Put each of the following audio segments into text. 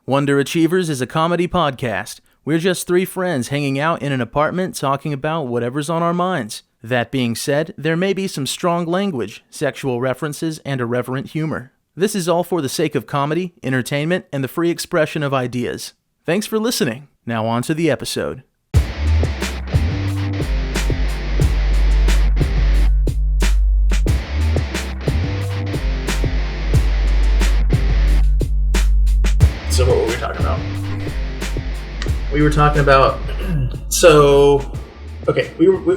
Wonder-Achievers is a comedy podcast. We're just three friends hanging out in an apartment talking about whatever's on our minds. That being said, there may be some strong language, sexual references, and irreverent humor. This is all for the sake of comedy, entertainment, and the free expression of ideas. Thanks for listening. Now on to the episode. So what were we talking about? We were talking about,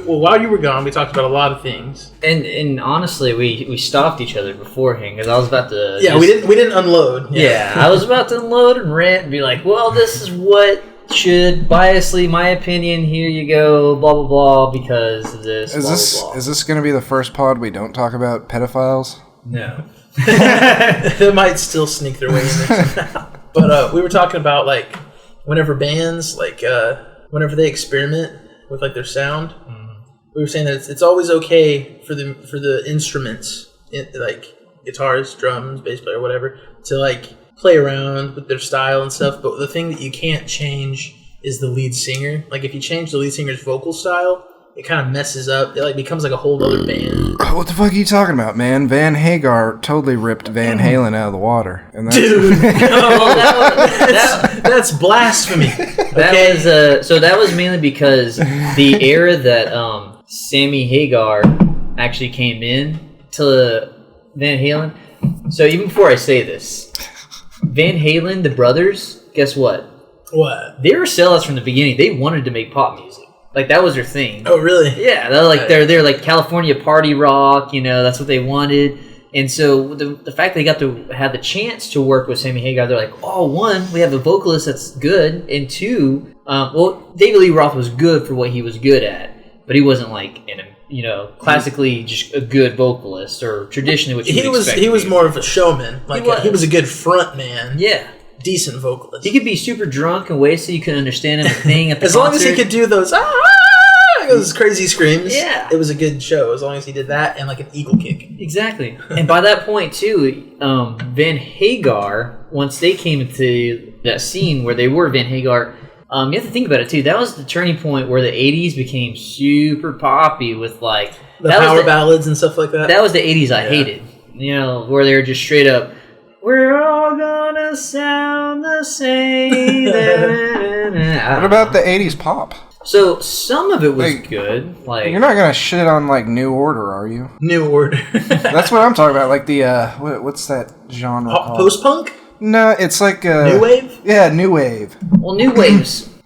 while you were gone, we talked about a lot of things. And honestly, we stopped each other beforehand because I was about to... Yeah, we didn't unload. Yeah, I was about to unload and rant and be like, well, this is what should, biasly, my opinion, here you go, blah, blah, blah, because of this, blah. Is this going to be the first pod we don't talk about pedophiles? No. They might still sneak their way in there somehow. But we were talking about, like, whenever bands, like, whenever they experiment with, like, their sound, we were saying that it's always okay for the instruments, like guitars, drums, bass player, whatever, to, like, play around with their style and stuff. But the thing that you can't change is the lead singer. Like, if you change the lead singer's vocal style, it kind of messes up. It, like, becomes like a whole other band. What the fuck are you talking about, man? Van Hagar totally ripped Van Halen out of the water. And that's... Dude, that's blasphemy. That was mainly because the era that Sammy Hagar actually came in to Van Halen. So even before I say this, Van Halen, the brothers, guess what? What? They were sellouts from the beginning. They wanted to make pop music. Like, that was their thing. Oh, really? Yeah, they're like California party rock, you know, that's what they wanted. And so the fact they got to have the chance to work with Sammy Hagar, they're like, oh, one, we have a vocalist that's good, and two, David Lee Roth was good for what he was good at, but he wasn't like classically just a good vocalist or traditionally what you would expect. He was more of a showman. Like, he was a good front man. Yeah. Decent vocalist. He could be super drunk and wasted, you couldn't understand him a thing at the as concert. long as he could do those crazy screams. Yeah. It was a good show as long as he did that and like an eagle kick. Exactly. And by that point too, Van Hagar, once they came into that scene where they were Van Hagar, you have to think about it too. That was the turning point where the 80s became super poppy with like the power ballads and stuff like that. That was the 80s I hated. You know, where they were just straight up, we're all gonna sound the same. What about the 80s pop? So some of it was good. Like, you're not gonna shit on like New Order, are you? New Order. That's what I'm talking about. Like the what's that genre called? Post punk? No, it's like New Wave. Yeah, New Wave. Well, New Wave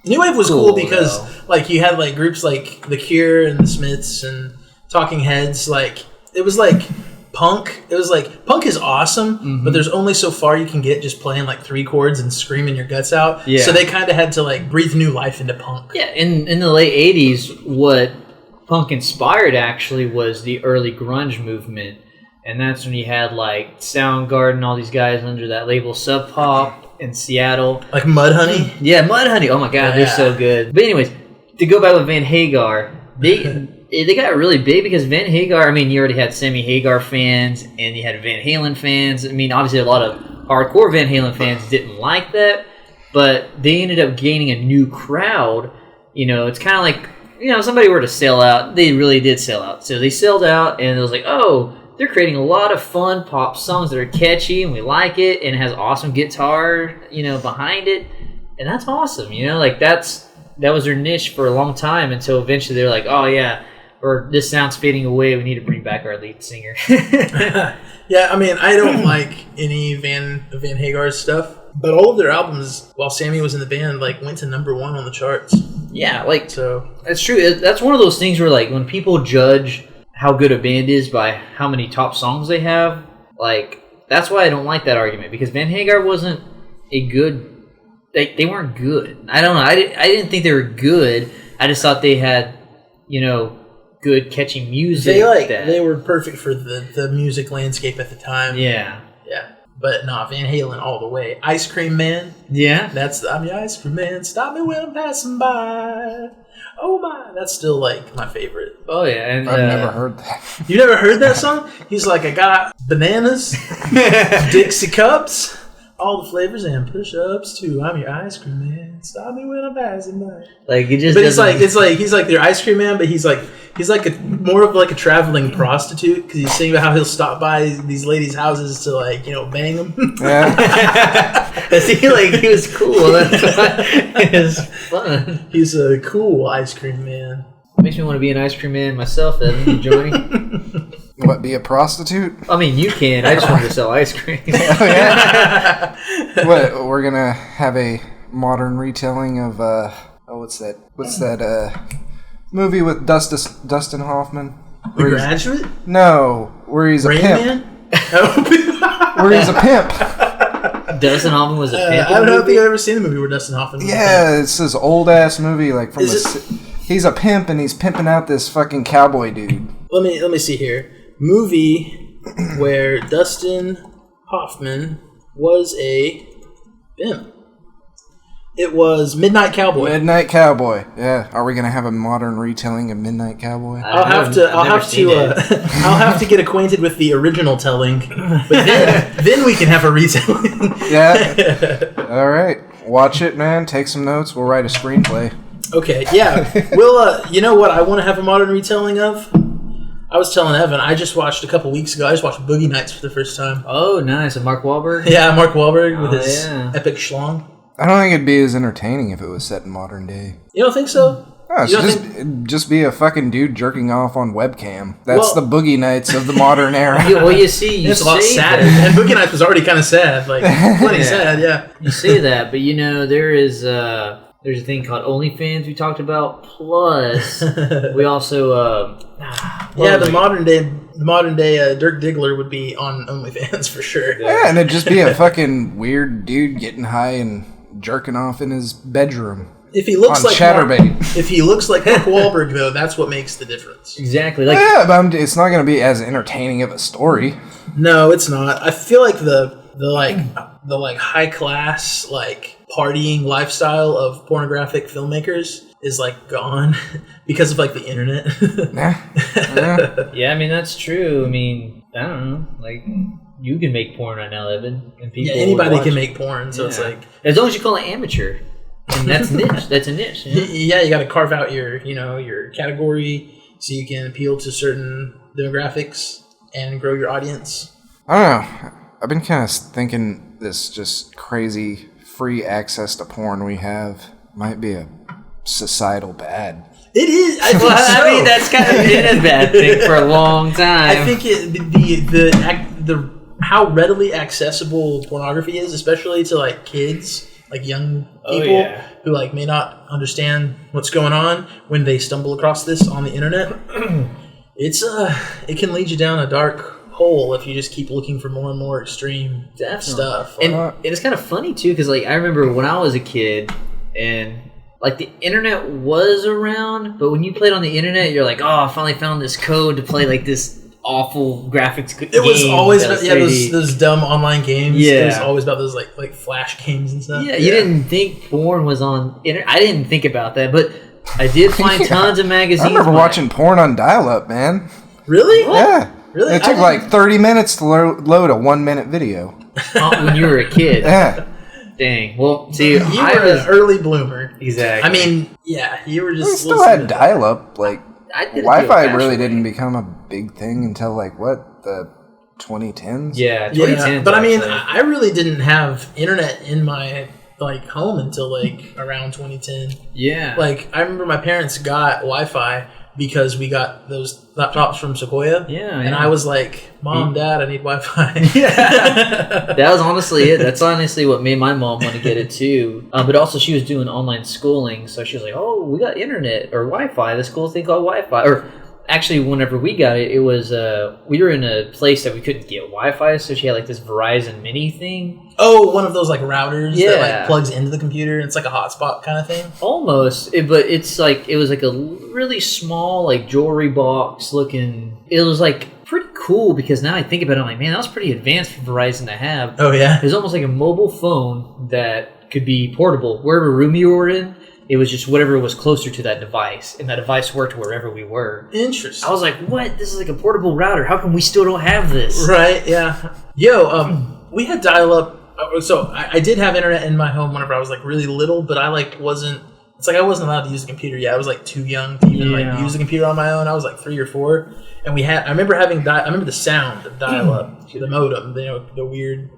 was cool because like you had like groups like The Cure and the Smiths and Talking Heads. Like, it was like punk. It was like, punk is awesome, but there's only so far you can get just playing like three chords and screaming your guts out. Yeah. So they kind of had to like breathe new life into punk. Yeah, in the late 80s, what punk inspired actually was the early grunge movement. And that's when you had like Soundgarden, all these guys under that label Sub Pop in Seattle. Like Mudhoney? Yeah, Mudhoney. Oh my god, they're so good. But anyways, to go back with Van Hagar, they got really big because Van Hagar, I mean, you already had Sammy Hagar fans and you had Van Halen fans. I mean, obviously a lot of hardcore Van Halen fans didn't like that, but they ended up gaining a new crowd. You know, it's kind of like, you know, somebody were to sell out, they really did sell out. So they sold out and it was like, oh, they're creating a lot of fun pop songs that are catchy and we like it and it has awesome guitar, you know, behind it. And that's awesome, you know, like that was their niche for a long time until eventually they're like, oh yeah, or this sound's fading away, we need to bring back our lead singer. Yeah, I mean, I don't like any Van Hagar's stuff, but all of their albums, while Sammy was in the band, like went to number 1 on the charts. Yeah, like, so that's true. That's one of those things where like when people judge how good a band is by how many top songs they have, like that's why I don't like that argument, because Van Hagar wasn't a good, they weren't good. I don't know. I didn't think they were good. I just thought they had, you know, good catchy music. They were perfect for the music landscape at the time. Yeah. But nah, Van Halen all the way. Ice Cream Man. Yeah. I'm your ice cream man. Stop me when I'm passing by. Oh my, that's still like my favorite. Oh yeah, and I've never heard that. You never heard that song? He's like, I got bananas, Dixie cups, All the flavors and push-ups too. I'm your ice cream man. Stop me when I'm passing by. Like it just. But he's like their ice cream man, but he's like more of like a traveling prostitute because he's saying about how he'll stop by these ladies' houses to like bang them. Yeah. He was cool. That's why it was fun. He's a cool ice cream man. Makes me want to be an ice cream man myself, Evan. Johnny. What, be a prostitute? I mean, you can. I just wanted to sell ice cream. Oh, yeah? What, we're going to have a modern retelling of, what's that movie with Dustin Hoffman? The Graduate? No, where he's a Rain pimp. Man? Where he's a pimp. Dustin Hoffman was a pimp. I don't think I've ever seen the movie where Dustin Hoffman was a pimp. Yeah, it's this old-ass movie, like, from he's a pimp and he's pimping out this fucking cowboy dude. Let me see here. Movie where Dustin Hoffman was a pimp. It was Midnight Cowboy. Midnight Cowboy. Yeah. Are we gonna have a modern retelling of Midnight Cowboy? I'll have to get acquainted with the original telling, but then we can have a retelling. Yeah. All right. Watch it, man. Take some notes. We'll write a screenplay. Okay. Yeah. We'll. You know what I want to have a modern retelling of? I was telling Evan, I just watched a couple weeks ago. I just watched Boogie Nights for the first time. Oh, nice. And Mark Wahlberg? Yeah, Mark Wahlberg with his epic schlong. I don't think it'd be as entertaining if it was set in modern day. You don't think so? No, it'd just be a fucking dude jerking off on webcam. That's the Boogie Nights of the modern era. Well, you see, it's a lot sadder. And Boogie Nights was already kind of sad, like plenty sad. Yeah, you say that, but there's a thing called OnlyFans we talked about. Plus, we also the modern day Dirk Diggler would be on OnlyFans for sure. Yeah, and it'd just be a fucking weird dude getting high and jerking off in his bedroom. If he looks like Chatterbait. If he looks like Mark Wahlberg, though, that's what makes the difference. Exactly. But it's not going to be as entertaining of a story. No, it's not. I feel like the high class partying lifestyle of pornographic filmmakers is gone because of the internet. Yeah, I mean that's true. I mean, I don't know, you can make porn right now, Evan, and people. Yeah, anybody can make porn, so it's as long as you call it amateur, and that's niche. That's a niche. Yeah, you got to carve out your category so you can appeal to certain demographics and grow your audience. I don't know. I've been kind of thinking this just crazy free access to porn we have might be a societal bad. It is. I think I mean, that's kind of been a bad thing for a long time. I think the how readily accessible pornography is, especially to kids, young people who may not understand what's going on when they stumble across this on the internet. It can lead you down a dark hole if you just keep looking for more and more extreme stuff. And it's kind of funny too, because I remember when I was a kid and the internet was around, but when you played on the internet, you're like, oh, I finally found this code to play this awful graphics game. It was always about, those dumb online games. Yeah. It was always about those like flash games and stuff. Yeah, you didn't think porn was on internet. I didn't think about that, but I did find tons of magazines. I remember watching porn on dial-up, man. Really? Yeah. Really? It took 30 minutes to load a 1-minute video. When you were a kid. Yeah. Dang. Well, see, you were an early bloomer. Exactly. I mean, yeah, you were just. We still had dial-up. Wi-Fi really way. didn't become a big thing until the 2010s. Yeah, 2010s. But I mean, I really didn't have internet in my home until around 2010. Yeah. I remember my parents got Wi-Fi because we got those laptops from Sequoia. Yeah. And I was like, Mom, Dad, I need Wi-Fi. Yeah. That was honestly it. That's honestly what made my mom want to get it too. But also she was doing online schooling. So she was like, oh, we got internet or Wi-Fi, this cool thing called Wi-Fi. Or actually, whenever we got it, it was, we were in a place that we couldn't get Wi-Fi. So she had this Verizon Mini thing. Oh, one of those routers that plugs into the computer. It's like a hotspot kind of thing. Almost, but it's it was a really small jewelry box looking. It was pretty cool because now I think about it, I'm like, man, that was pretty advanced for Verizon to have. Oh yeah, it was almost like a mobile phone that could be portable wherever room you were in. It was just whatever was closer to that device, and that device worked wherever we were. Interesting. I was like, what? This is a portable router. How come we still don't have this? Right? Yeah. Yo, we had dial-up So I did have internet in my home whenever I was like really little, but I like wasn't. It's like I wasn't allowed to use a computer yet. I was like too young to even like use a computer on my own. I was like 3 or 4, and I remember having. I remember the sound of dial-up, the modem. The weird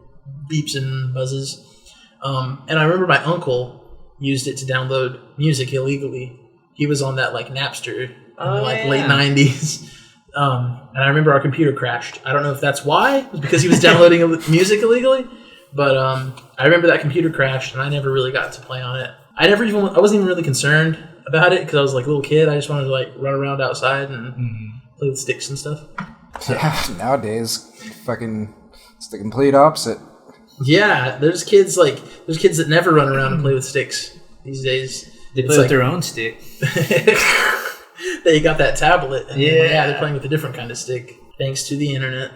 beeps and buzzes. And I remember my uncle used it to download music illegally. He was on that like Napster in late 90s. And I remember our computer crashed. I don't know if that's why. It was because he was downloading music illegally. But I remember that computer crashed, and I never really got to play on it. I wasn't even really concerned about it because I was like a little kid. I just wanted to like run around outside and play with sticks and stuff. Yeah, nowadays, fucking, it's the complete opposite. Yeah, there's kids that never run around and play with sticks these days. They play with their own stick. They got that tablet. And they're playing with a different kind of stick thanks to the internet.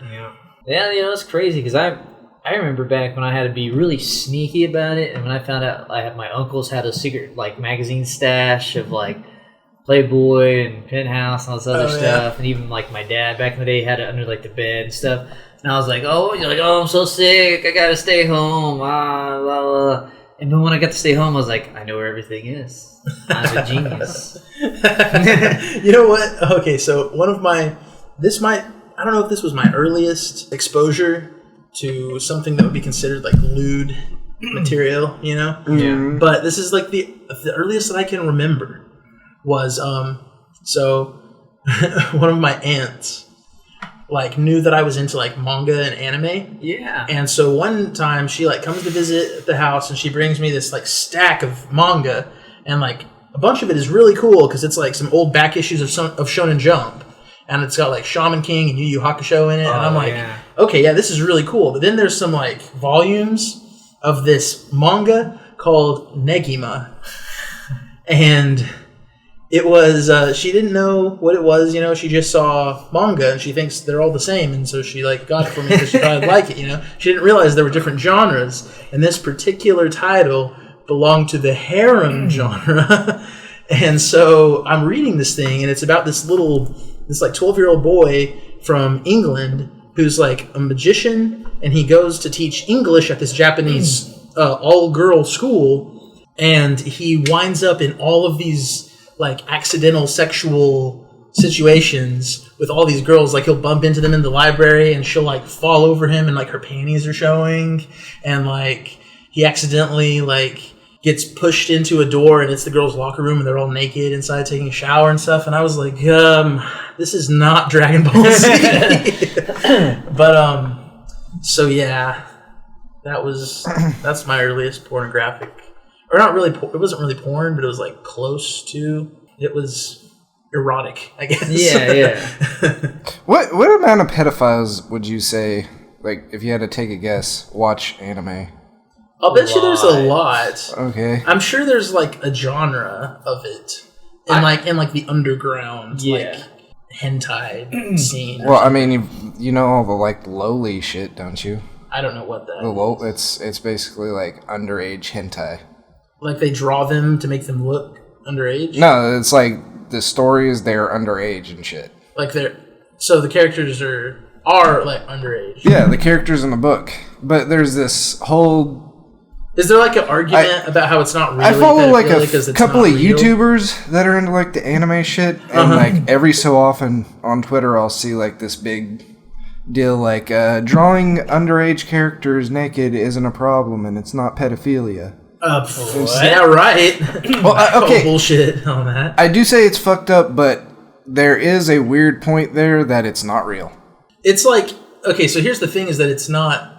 Yeah, it's crazy because I remember back when I had to be really sneaky about it, and when I found out my uncles had a secret like magazine stash of like Playboy and Penthouse and all this other stuff, and even like my dad back in the day had it under like the bed and stuff. And I was like, I'm so sick, I gotta stay home, blah, blah, blah. And then when I got to stay home, I was like, I know where everything is. I'm a genius. You know what? Okay, so I don't know if this was my earliest exposure to something that would be considered like lewd material, Yeah. But this is like the earliest that I can remember was so one of my aunts like knew that I was into like manga and anime. Yeah. And so one time she like comes to visit the house and she brings me this like stack of manga, and like a bunch of it is really cool because it's like some old back issues of Shonen Jump. And it's got like Shaman King and Yu Yu Hakusho in it. And I'm like, okay, yeah, this is really cool. But then there's some like volumes of this manga called Negima. And it was, she didn't know what it was, she just saw manga and she thinks they're all the same. And so she like got it for me because she thought I'd like it, She didn't realize there were different genres. And this particular title belonged to the harem genre. And so I'm reading this thing and it's about this like 12-year-old boy from England who's like a magician, and he goes to teach English at this Japanese all-girl school, and he winds up in all of these like accidental sexual situations with all these girls. Like he'll bump into them in the library and she'll like fall over him and like her panties are showing, and like he accidentally like gets pushed into a door and it's the girls' locker room and they're all naked inside taking a shower and stuff. And I was like, this is not Dragon Ball Z. But, so yeah, that's my earliest pornographic, or not really, it wasn't really porn, but it was like close to, it was erotic, I guess. Yeah. What amount of pedophiles would you say, like, if you had to take a guess, watch anime? I'll bet you there's a lot. Okay. I'm sure there's like a genre of it in like the underground like hentai scene. Well, I mean, you know all the like lowly shit, don't you? I don't know what that is. It's basically like underage hentai. Like they draw them to make them look underage? No, it's like the stories, they're underage and shit. Like so the characters are like underage. Yeah, the characters in the book. But there's this whole... Is there like an argument about how it's not really I follow like a it's couple of real? YouTubers that are into like the anime shit, and like every so often on Twitter I'll see like this big deal like drawing underage characters naked isn't a problem and it's not pedophilia. Yeah, right. Well, okay. Bullshit on that. I do say it's fucked up, but there is a weird point there that it's not real. It's like, okay, so here's the thing: is that it's not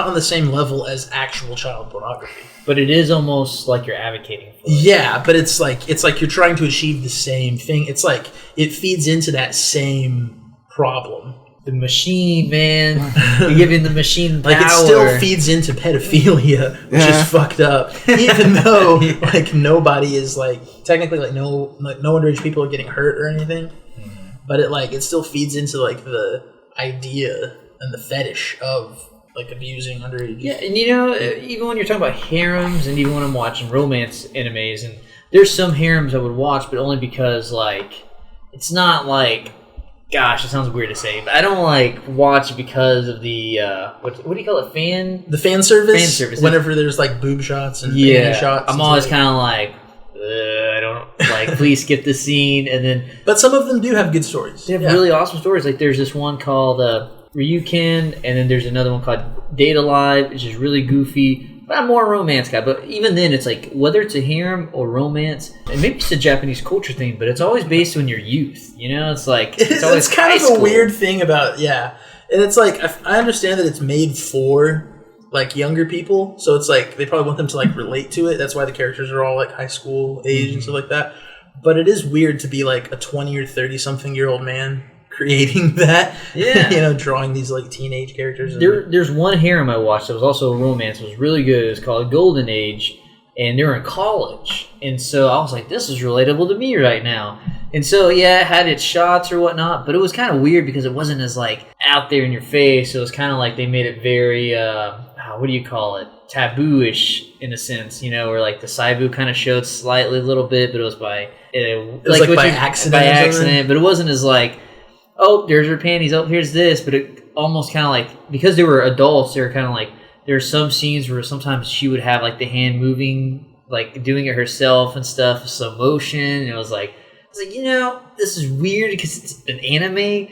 on the same level as actual child pornography. But it is almost like you're advocating for it. Yeah, but it's like you're trying to achieve the same thing. It's like it feeds into that same problem. The machine, man. You're giving the machine power. Like it still feeds into pedophilia, which is fucked up. Even though like nobody is like technically like no underage people are getting hurt or anything. Mm-hmm. But it still feeds into like the idea and the fetish of like abusing underage. Yeah, and even when you're talking about harems, and even when I'm watching romance animes, and there's some harems I would watch, but only because like it's not like Gosh, it sounds weird to say, but I don't like watch because of the what do you call it? The fan service. Fan service. Whenever there's like boob shots and panty shots. I'm always kind of like, I don't like. Please skip the scene, and then. But some of them do have good stories. They have really awesome stories. Like there's this one called Ryuken, and then there's another one called Date Alive, which is really goofy. But I'm more a romance guy. But even then, it's like, whether it's a harem or romance, and maybe it's a Japanese culture thing, but it's always based on your youth. You know, it's like... It's kind of a weird thing about... Yeah. And it's like, I understand that it's made for, like, younger people. So it's like, they probably want them to, like, relate to it. That's why the characters are all, like, high school age and stuff like that. But it is weird to be, like, a 20 or 30-something-year-old man creating that, drawing these like teenage characters. There's one harem I watched that was also a romance. It was really good. It was called Golden Age, and they were in college. And so I was like, this is relatable to me right now. And so, it had its shots or whatnot, but it was kind of weird because it wasn't as like out there in your face. It was kind of like they made it very, what do you call it? Taboo-ish in a sense, where like the Saibu kind of showed slightly a little bit, but it was by accident. But it wasn't as like, oh, there's her panties. Oh, here's this. But it almost kind of like, because they were adults, they were kind of like, there are some scenes where sometimes she would have like the hand moving, like doing it herself and stuff, slow motion. And it was like, this is weird because it's an anime,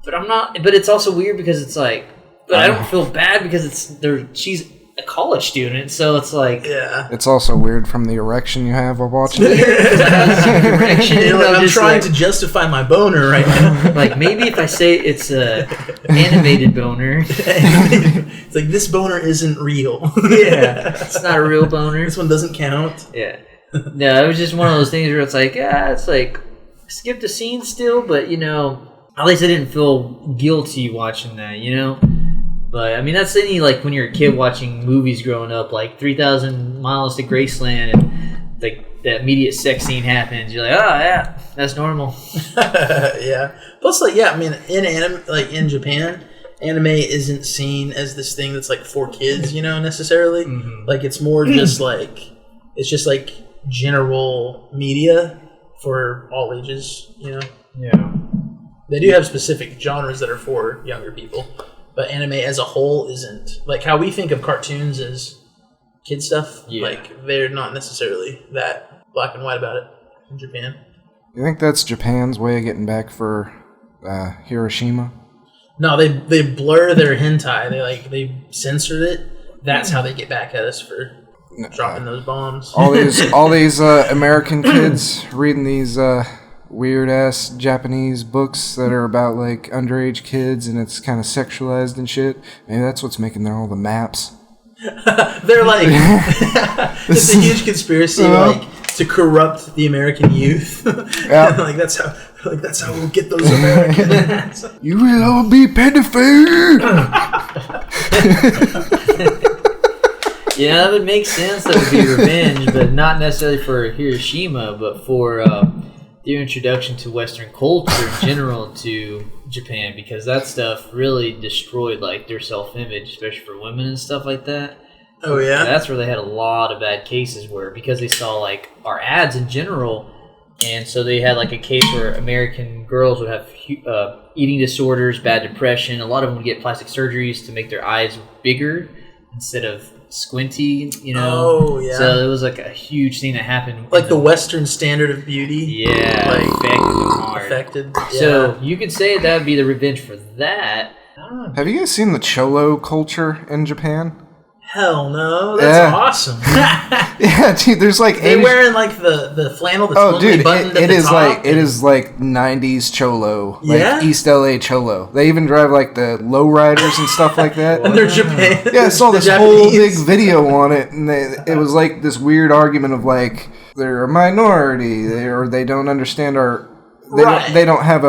but it's also weird because it's like, but I don't feel bad because she's a college student, so it's like... Yeah. It's also weird from the erection you have while watching it. I'm trying to justify my boner right now. Like, maybe if I say it's a animated boner. It's like, this boner isn't real. Yeah. It's not a real boner. This one doesn't count. Yeah. No, it was just one of those things where it's like, it's like, skip the scene still, but, at least I didn't feel guilty watching that, But, I mean, that's any, like, when you're a kid watching movies growing up, like 3,000 Miles to Graceland, and, like, the immediate sex scene happens. You're like, oh, yeah, that's normal. Yeah. Plus, like, I mean, in Japan, anime isn't seen as this thing that's, like, for kids, necessarily. Mm-hmm. Like, it's more just, like, general media for all ages, Yeah. They do have specific genres that are for younger people. But anime as a whole isn't. Like how we think of cartoons as kid stuff, like they're not necessarily that black and white about it in Japan. You think that's Japan's way of getting back for Hiroshima? No, they blur their hentai. They censored it. That's how they get back at us for dropping those bombs. All these American kids reading these weird-ass Japanese books that are about, like, underage kids, and it's kind of sexualized and shit. Maybe that's what's making all the maps. They're like... it's a huge conspiracy, to corrupt the American youth. Yeah. That's how we'll get those Americans. You will all be pedophiles! Yeah, that would make sense. That would be revenge, but not necessarily for Hiroshima, but for... their introduction to Western culture in general to Japan, because that stuff really destroyed like their self-image, especially for women and stuff like that. Oh yeah, and that's where they had a lot of bad cases because they saw like our ads in general, and so they had like a case where American girls would have eating disorders, bad depression. A lot of them would get plastic surgeries to make their eyes bigger instead of squinty, Oh, yeah. So it was like a huge thing that happened. Like the Western standard of beauty. Yeah, like affected them hard. Yeah. So you could say that would be the revenge for that. Have you guys seen the Cholo culture in Japan? Hell no, that's awesome. Yeah, dude, there's like they're wearing like the flannel that's only buttoned at the top. It is like 90s Cholo, like East LA Cholo. They even drive like the lowriders and stuff like that. And they're Japan. Yeah, I saw this whole big video on it, and it was like this weird argument of like they're a minority, or they don't understand they don't have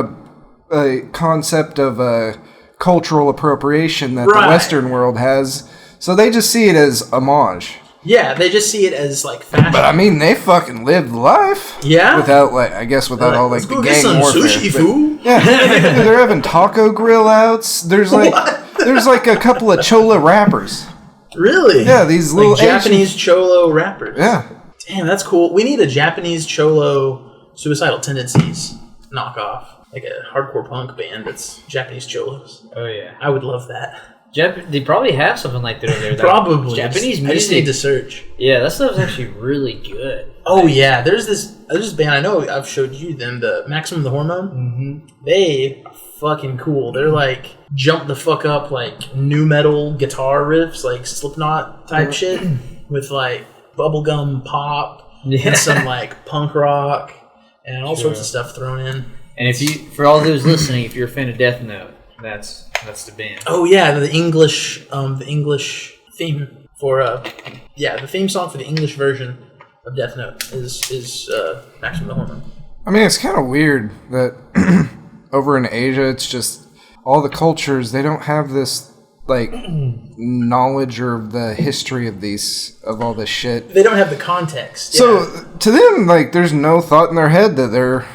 a concept of cultural appropriation that the Western world has. So they just see it as homage. Yeah, they just see it as like fashion. But I mean, they fucking lived life. Yeah. Without all like the gang warfare. Sushi food. Yeah, they're having taco grill outs. There's like a couple of Chola rappers. Really? Yeah, these little like Japanese Cholo rappers. Yeah. Damn, that's cool. We need a Japanese Cholo suicidal tendencies knockoff. like a hardcore punk band that's Japanese cholos. Oh yeah, I would love that. They probably have something like that over there. Probably Japanese music. I just need to search. Yeah, that stuff's actually really good. Oh yeah, there's this band. I know I've showed you them. The Maximum the Hormone. Mm-hmm. They are fucking cool. They're like jump the fuck up like new metal guitar riffs, like Slipknot type shit, with like bubblegum pop and some like punk rock and all sorts of stuff thrown in. And for all those listening, if you're a fan of Death Note, that's the band. Oh yeah, the English theme for the theme song for the English version of Death Note is Maximum the Hormone. I mean, it's kind of weird that over in Asia, it's just all the cultures, they don't have this like knowledge or the history of all this shit. They don't have the context. So to them, like, there's no thought in their head that they're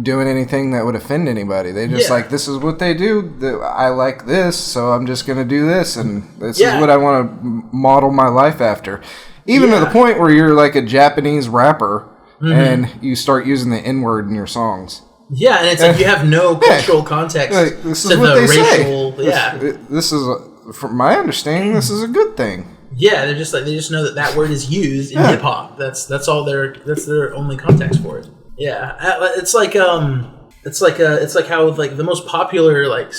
doing anything that would offend anybody. They just like, this is what they do. I like this, so I'm just going to do this, and this is what I want to model my life after. Even to the point where you're like a Japanese rapper and you start using the N-word in your songs. Yeah, and it's like you have no cultural context like, this is to what the they racial. Say. This is, from my understanding, this is a good thing. Yeah, they're just like they just know that word is used in hip hop. That's their only context for it. Yeah, it's like how like the most popular like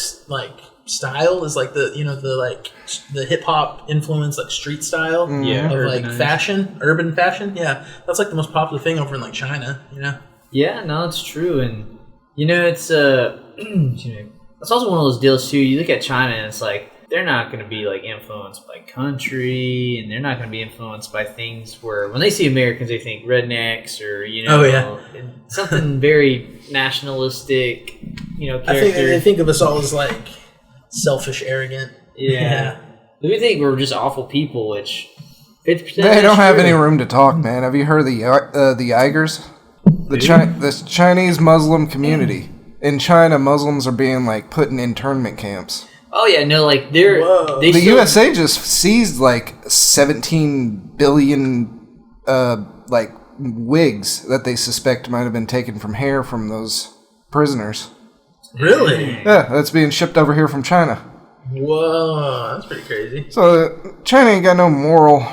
style is like the hip hop influence, like street style of like fashion, urban fashion. Yeah, that's like the most popular thing over in like China. You know. Yeah, no, it's true, and it's it's also one of those deals too. You look at China, and it's like they're not going to be like influenced by country, and they're not going to be influenced by things where when they see Americans, they think rednecks or something very nationalistic. Character. I think they think of us all as like selfish, arrogant. Yeah. We think we're just awful people, which 50%. They don't have any room to talk, man. Have you heard of the Uyghurs? The Chinese Muslim community. In China, Muslims are being like put in internment camps. Oh yeah, no, like the USA just seized like 17 billion like wigs that they suspect might have been taken from hair from those prisoners. Really? Yeah, that's being shipped over here from China. Whoa, that's pretty crazy. So China ain't got no moral.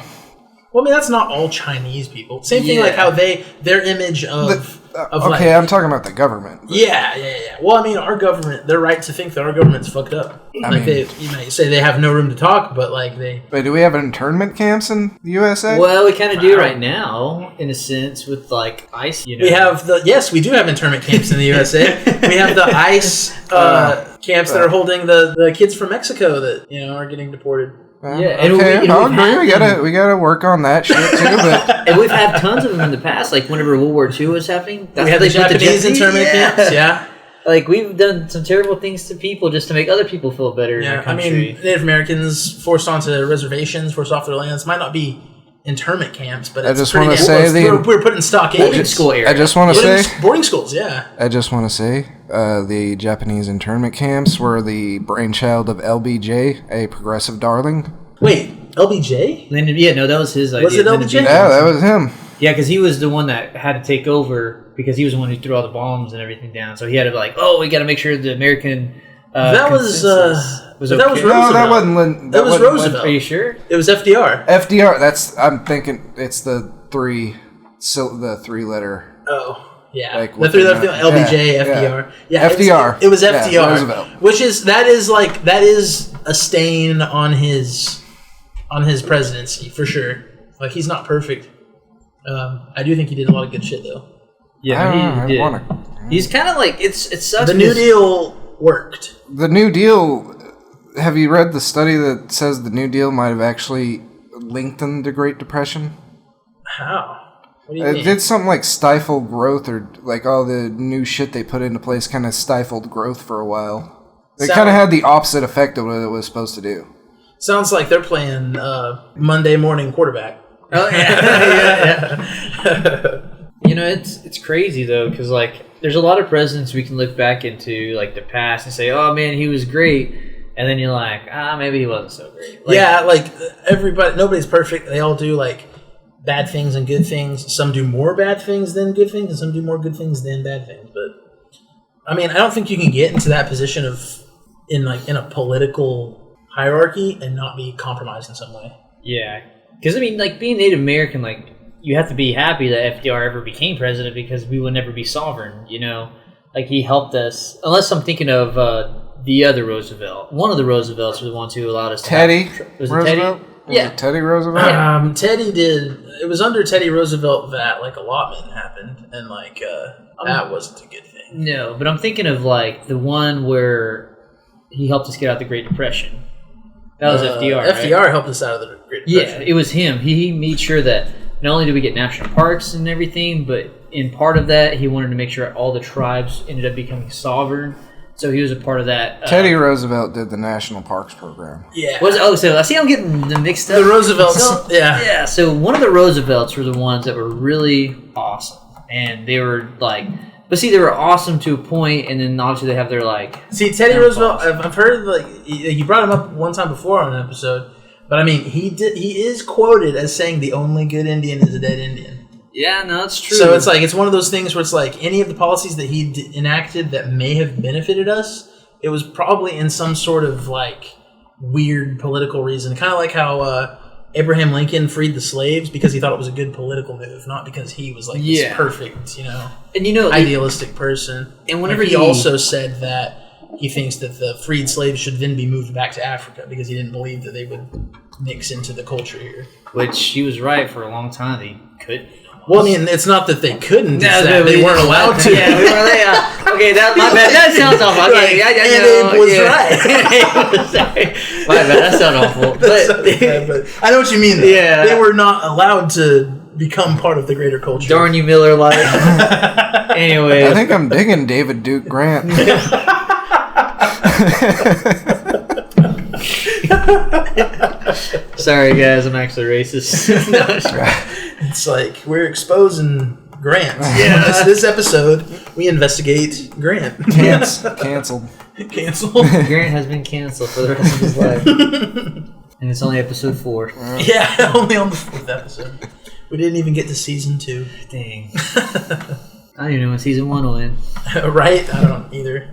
Well, I mean, that's not all Chinese people. Same thing, like how their image of okay, I'm talking about the government. Yeah. Well, I mean, our government, they're right to think that our government's fucked up. You might say they have no room to talk, but like they. But do we have internment camps in the USA? Well, we kind of do right now, in a sense, with like ICE. We have we do have internment camps in the USA. We have the ICE camps that are holding the kids from Mexico that are getting deported. And we gotta work on that shit too. But and we've had tons of them in the past. Like whenever World War II was happening, we had the Japanese internment camps. Yeah, like we've done some terrible things to people just to make other people feel better. Yeah, in our country. I mean, Native Americans forced onto reservations, forced off their lands. Might not be internment camps, but it's pretty we're putting stock in boarding school area. I just want to say boarding schools. Yeah, I just want to say the Japanese internment camps were the brainchild of LBJ, a progressive darling. Wait, LBJ? That was his idea. Was it LBJ? Yeah, that was him. Yeah, because he was the one that had to take over because he was the one who threw all the bombs and everything down. So he had to be like, we got to make sure the American. That was Roosevelt. No, that wasn't. That was Roosevelt. Are you sure? It was FDR. FDR. I'm thinking it's the three letter. Oh. Yeah, like the three letter LBJ, FDR. Yeah, FDR. It was FDR. Yeah, Roosevelt. Which that is a stain on his presidency for sure. Like he's not perfect. I do think he did a lot of good shit though. Yeah, he did. He's kind of like it sucks. The New Deal worked. The New Deal. Have you read the study that says the New Deal might have actually lengthened the Great Depression? How? What do you It mean? did something like stifle growth, or like all the new shit they put into place kind of stifled growth for a while. It kind of had the opposite effect of what it was supposed to do. Sounds like they're playing Monday morning quarterback. Oh yeah. It's crazy though, because like there's a lot of presidents we can look back into like the past and say, oh man, he was great, and then you're like, maybe he wasn't so great. Like nobody's perfect. They all do like bad things and good things. Some do more bad things than good things, and some do more good things than bad things. But I mean, I don't think you can get into that position in a political hierarchy and not be compromised in some way. Yeah, because I mean, like being Native American, like you have to be happy that FDR ever became president because we would never be sovereign. You know, like he helped us. Unless I'm thinking of the other Roosevelt. One of the Roosevelts were the ones who allowed us to. Teddy Was it Roosevelt? Teddy? Was it Teddy Roosevelt? Teddy did. It was under Teddy Roosevelt that like allotment happened, and like that wasn't a good thing. No, but I'm thinking of like the one where he helped us get out of the Great Depression. That was FDR. FDR helped us out of the Great Depression. Yeah, it was him. He made sure that not only did we get national parks and everything, but in part of that, he wanted to make sure all the tribes ended up becoming sovereign. So he was a part of that. Teddy Roosevelt did the National Parks program. Yeah. So I see I'm getting them mixed up. The Roosevelts, yeah. Yeah, so one of the Roosevelts were the ones that were really awesome. And they were like... But see, they were awesome to a point, and then obviously they have their like... See, Teddy Roosevelt, I've heard, like, you brought him up one time before on an episode, but I mean, he is quoted as saying the only good Indian is a dead Indian. Yeah, no, that's true. So it's like, it's one of those things where it's like, any of the policies that he enacted that may have benefited us, it was probably in some sort of, like, weird political reason. Kind of like how Abraham Lincoln freed the slaves because he thought it was a good political move, not because he was, like, this perfect, idealistic person. And whenever he also said that he thinks that the freed slaves should then be moved back to Africa because he didn't believe that they would mix into the culture here. Which he was right for a long time. They couldn't. Well, I mean, it's not that they couldn't; it's that they weren't allowed to. Yeah, we were okay, my bad. That sounds awful. Okay, right. I know. Was right. My bad. That sounds awful. But I know what you mean. Though. Yeah, they were not allowed to become part of the greater culture. Darn you, Miller Lite. Anyway, I think I'm digging David Duke Grant. Sorry, guys, I'm actually racist. It's like we're exposing Grant. Yeah, this episode we investigate Grant. Canceled. Canceled. Grant has been canceled for the rest of his life, and it's only episode 4. Yeah, only on the 4th episode. We didn't even get to season 2. Dang. I don't even know when season 1 will end. Right? I don't either.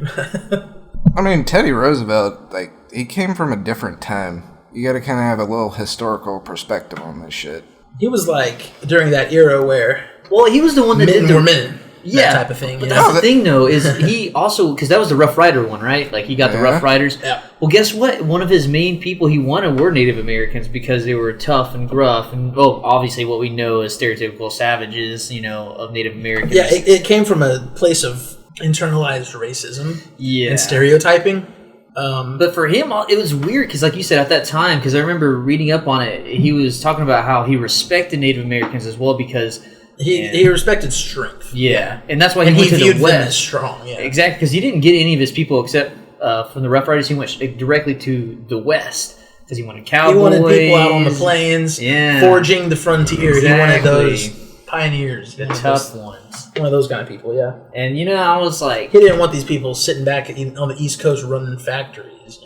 I mean, Teddy Roosevelt, like, he came from a different time. You gotta kind of have a little historical perspective on this shit. He was like during that era where he was the one that men did were men. That type of thing. But that's the thing, though, is he also, because that was the Rough Rider one, right? Like, he got the Rough Riders. Yeah. Well, guess what? One of his main people he wanted were Native Americans because they were tough and gruff. And, obviously what we know as stereotypical savages, of Native Americans. Yeah, it came from a place of internalized racism and stereotyping. But for him, it was weird because, like you said, at that time, because I remember reading up on it, he was talking about how he respected Native Americans as well because... He respected strength. Yeah, and that's why he went to the viewed West. Them as strong. Yeah, exactly, because he didn't get any of his people except from the Rough Riders. He went directly to the West because he wanted cowboys. He wanted people out on the plains, forging the frontier. Exactly. He wanted those pioneers, the tough ones. One of those kind of people, yeah. And I was like, he didn't want these people sitting back on the East Coast running factories.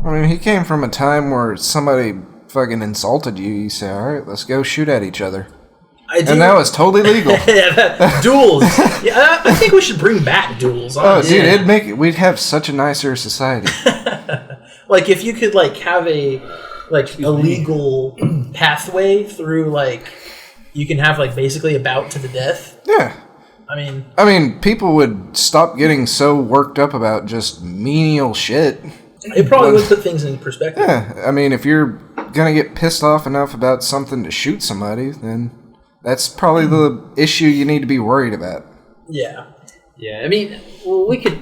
I mean, he came from a time where somebody fucking insulted you. You say, "All right, let's go shoot at each other." And that was totally legal. Duels. Yeah, I think we should bring back duels. Honestly. Oh, dude, we'd have such a nicer society. Like if you could have a legal pathway through you can have basically a bout to the death. Yeah. I mean, people would stop getting so worked up about just menial shit. It probably would put things in perspective. Yeah. I mean, if you're gonna get pissed off enough about something to shoot somebody, then that's probably the issue you need to be worried about. Yeah. Yeah, I mean, we could,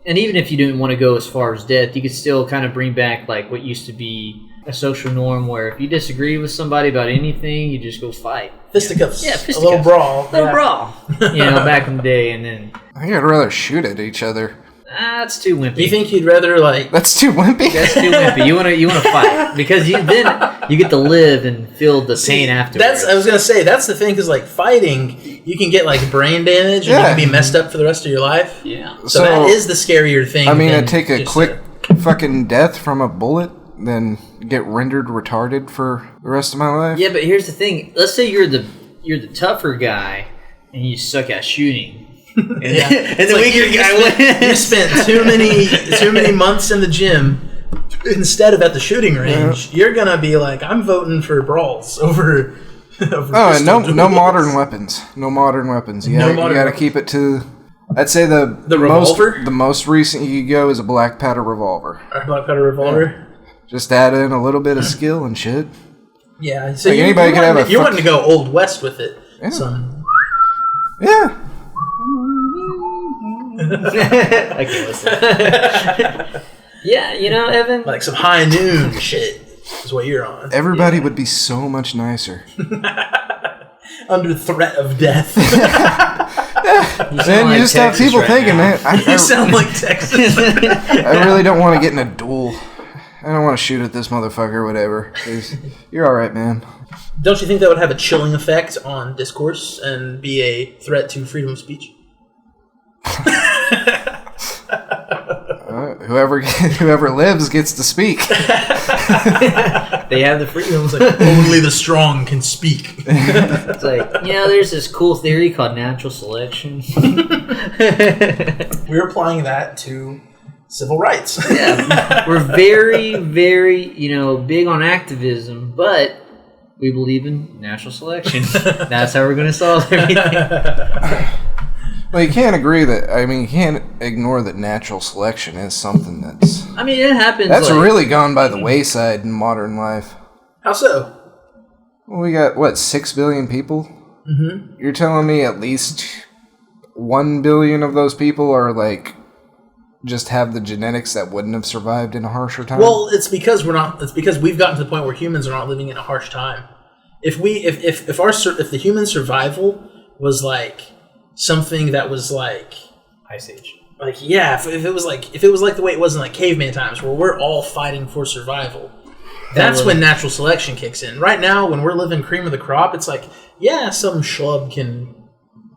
and even if you didn't want to go as far as death, you could still kind of bring back what used to be a social norm where if you disagree with somebody about anything, you just go fight. Fisticuffs. Yeah, fisticuffs. A little brawl. Brawl. Back in the day, and then... I think I'd rather shoot at each other. That's too wimpy. You think you'd rather That's too wimpy? That's too wimpy. You want to fight because then you get to live and feel the pain afterwards. I was gonna say that's the thing because fighting, you can get brain damage and you can be messed up for the rest of your life. Yeah. So that is the scarier thing. I mean, I'd take a quick fucking death from a bullet, then get rendered retarded for the rest of my life. Yeah, but here's the thing. Let's say you're the tougher guy and you suck at shooting. Yeah. And the weaker guy wins. You spent too many months in the gym instead of at the shooting range. You're gonna be like, I'm voting for brawls over. Oh, and no modern weapons. No modern weapons. You gotta keep it to. I'd say the revolver? The most recent you could go is a black powder revolver. A black powder revolver. Yeah. Just add in a little bit of skill and shit. Yeah. So like anybody could have you wanted to go Old West with it. Yeah. Yeah. I can't listen. Yeah, Evan. Like some high noon shit is what you're on. Everybody would be so much nicer. Under threat of death. Then you just have people thinking, man. You sound like Texas. I really don't want to get in a duel. I don't want to shoot at this motherfucker or whatever. You're all right, man. Don't you think that would have a chilling effect on discourse and be a threat to freedom of speech? Whoever lives gets to speak. They have the freedom. It's like only the strong can speak. It's like, there's this cool theory called natural selection. We're applying that to civil rights. Yeah, we're very, very, big on activism, but we believe in natural selection. That's how we're going to solve everything. Well, you can't you can't ignore that natural selection is something that's... I mean, it happens. That's really gone by the wayside in modern life. How so? Well, we got, 6 billion people? Mm-hmm. You're telling me at least 1 billion of those people are, just have the genetics that wouldn't have survived in a harsher time? Well, it's because we've gotten to the point where humans are not living in a harsh time. If the human survival was something that was Ice Age. If it was like the way it was in caveman times where we're all fighting for survival, that's when natural selection kicks in. Right now, when we're living cream of the crop, it's some schlub can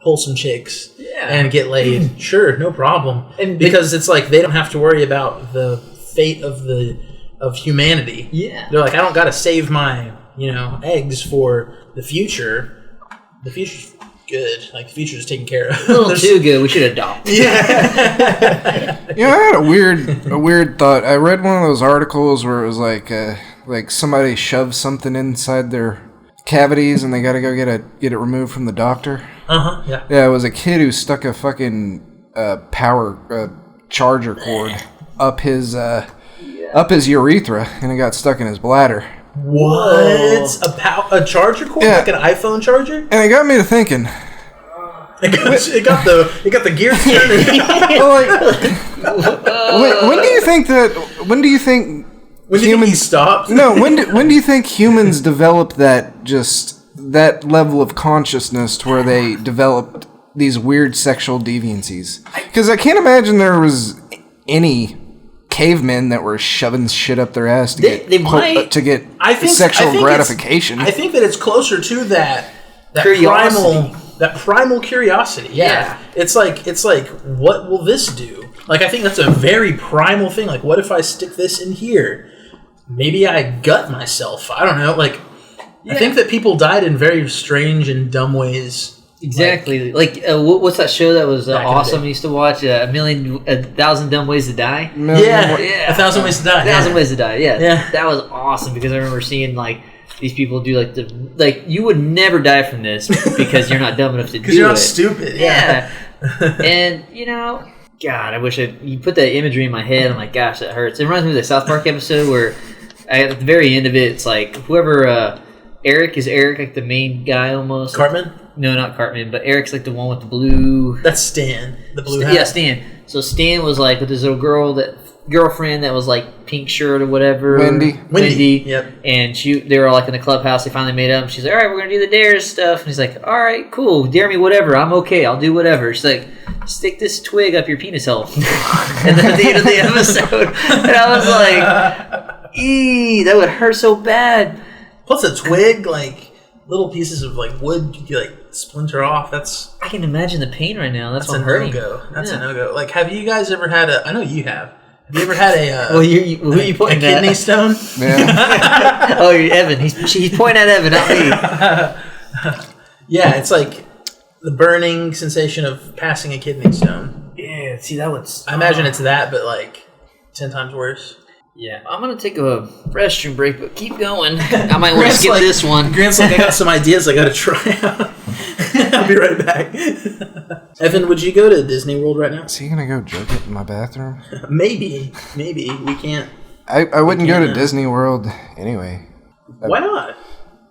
pull some chicks and get laid. Sure, no problem. And because it's they don't have to worry about the fate of humanity. Yeah. They're I don't got to save my, eggs for the future. The future's good. The future's taken care of. A little too good. We should adopt. Yeah. I had a weird thought. I read one of those articles where it was somebody shoved something inside their cavities and they got to go get it removed from the doctor. Yeah. Yeah, it was a kid who stuck a fucking power charger cord up his urethra and it got stuck in his bladder. What? A charger cord? Yeah. Like an iPhone charger? And it got me to thinking. It got the gear turning. When do you think humans stopped? No, when do you think humans developed that level of consciousness to where they developed these weird sexual deviancies? Because I can't imagine there was any cavemen that were shoving shit up their ass to get sexual gratification. I think that it's closer to that primal curiosity. Yeah. It's like what will this do? I think that's a very primal thing. What if I stick this in here? Maybe I gut myself. I don't know. I think that people died in very strange and dumb ways. Exactly. What's that show that was awesome? I used to watch 1,000 Dumb Ways to Die. Yeah. 1,000 Ways to Die. 1,000 Ways to Die. Yeah. That was awesome because I remember seeing these people do you would never die from this because you're not dumb enough to do it. Because you're not stupid. Yeah. And God, I wish you put that imagery in my head. I'm like, gosh, that hurts. It reminds me of the South Park episode where at the very end of it, it's whoever Eric, the main guy almost. Cartman? No, not Cartman, but Eric's the one with the blue. That's Stan, the blue hat. Yeah, Stan. So Stan was with this little girlfriend that was pink shirt or whatever. Wendy. Yep. And they were all in the clubhouse. They finally made up. She's like, all right, we're gonna do the dares stuff. And he's like, all right, cool. Dare me, whatever. I'm okay. I'll do whatever. She's like, stick this twig up your penis hole. And then at the end of the episode, and I was like, that would hurt so bad. Plus a twig, little pieces of wood you splinter off. I can imagine the pain right now. That's a hurting. no-go. That's a no-go. Have you guys ever had I know you have. Have you ever had who are you pointing at? A kidney stone? Yeah. Oh, you're Evan. He's pointing at Evan, not me. Yeah, it's the burning sensation of passing a kidney stone. Yeah, see, that was... I imagine it's that, but like 10 times worse. Yeah, I'm going to take a restroom break, but keep going. I might want to skip this one. Grant's like, I got some ideas I got to try out. I'll be right back. Evan, would you go to Disney World right now? Is he going to go jerk it in my bathroom? Maybe. We can't. I wouldn't go to Disney World anyway. Why not?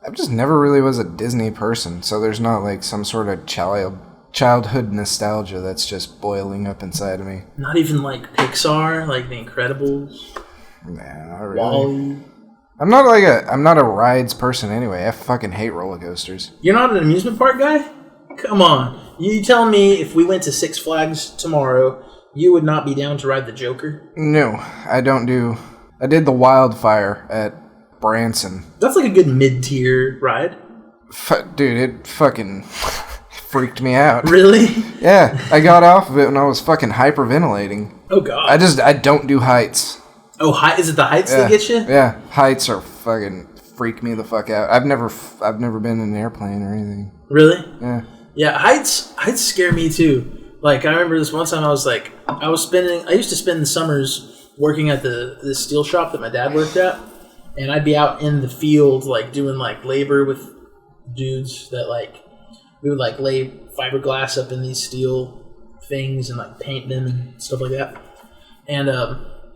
I just never really was a Disney person, so there's not like some sort of childhood nostalgia that's just boiling up inside of me. Not even like Pixar, like The Incredibles? Nah, not really. Wall-E? I'm not a rides person anyway. I fucking hate roller coasters. You're not an amusement park guy? Come on. You telling me if we went to Six Flags tomorrow, you would not be down to ride the Joker? No, I don't do. I did the Wildfire at Branson. That's like a good mid-tier ride. Dude, it fucking freaked me out. Really? Yeah, I got off of it when I was fucking hyperventilating. Oh, God. I don't do heights. Oh, is it the heights that get you? Yeah, heights are fucking freak me the fuck out. I've never been in an airplane or anything. Really? Yeah. Yeah, heights scare me too. Like, I remember this one time I used to spend the summers working at the steel shop that my dad worked at, and I'd be out in the field, like, doing, like, labor with dudes that, like, we would, like, lay fiberglass up in these steel things and, like, paint them and stuff like that. And,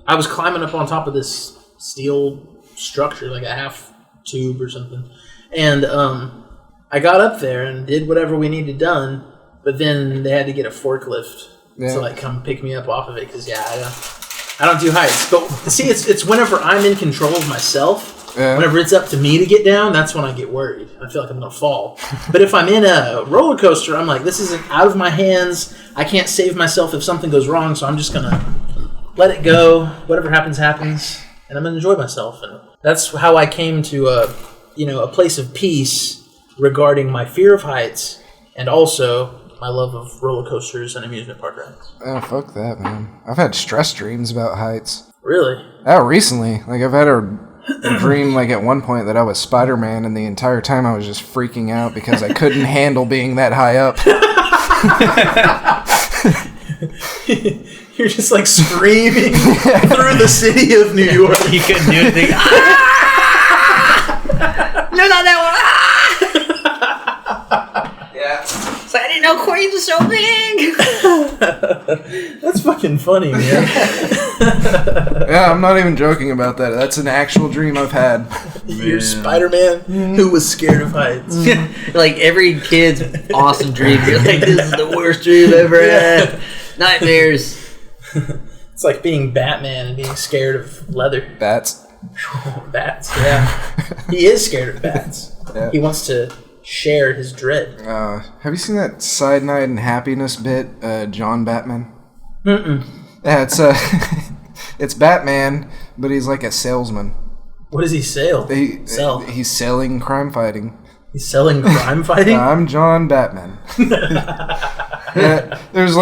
I was climbing up on top of this steel structure, like a half tube or something. And I got up there and did whatever we needed done, but then they had to get a forklift to like come pick me up off of it because, I don't do heights. But see, it's whenever I'm in control of myself, whenever it's up to me to get down, that's when I get worried. I feel like I'm going to fall. But if I'm in a roller coaster, I'm like, this isn't out of my hands. I can't save myself if something goes wrong, so I'm just going to let it go. Whatever happens, happens. And I'm going to enjoy myself. And that's how I came to a place of peace regarding my fear of heights and also my love of roller coasters and amusement park rides. Oh, fuck that, man. I've had stress dreams about heights. Really? Oh, recently. Like, I've had a dream, like, at one point that I was Spider-Man, and the entire time I was just freaking out because I couldn't handle being that high up. You're just like screaming through the city of New York. You couldn't do anything. No, not that one. Yeah. It's like, I didn't know Queens was so big. That's fucking funny, man. Yeah, I'm not even joking about that. That's an actual dream I've had. You're Spider-Man who was scared of heights. Like every kid's awesome dream. You're like, this is the worst dream I've ever had. Nightmares. It's like being Batman and being scared of leather. Bats. Bats, yeah. He is scared of bats. Yeah. He wants to share his dread. Have you seen that Cyanide and Happiness bit, John Batman? Mm-mm. Yeah, it's Batman, but he's like a salesman. What does he sell? He's selling crime fighting. He's selling crime fighting? I'm John Batman. Yeah, there's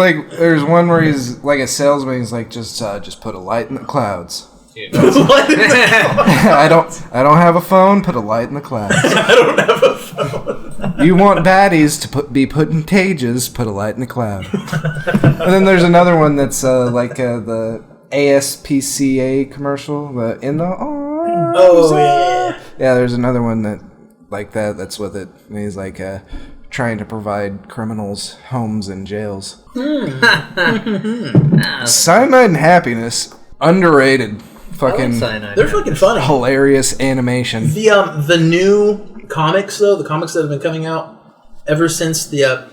one where he's like a salesman. He's like, just put a light in the clouds. I don't have a phone. Put a light in the clouds. I don't have a phone. You want baddies to be put in cages? Put a light in the cloud. And then there's another one that's the ASPCA commercial. The in the arms. Oh yeah. Yeah, there's another one that like that. That's with it. And he's like trying to provide criminals homes and jails. Cyanide and Happiness, underrated. Fucking, they're fucking funny. Hilarious animation. The new comics though, the comics that have been coming out ever since the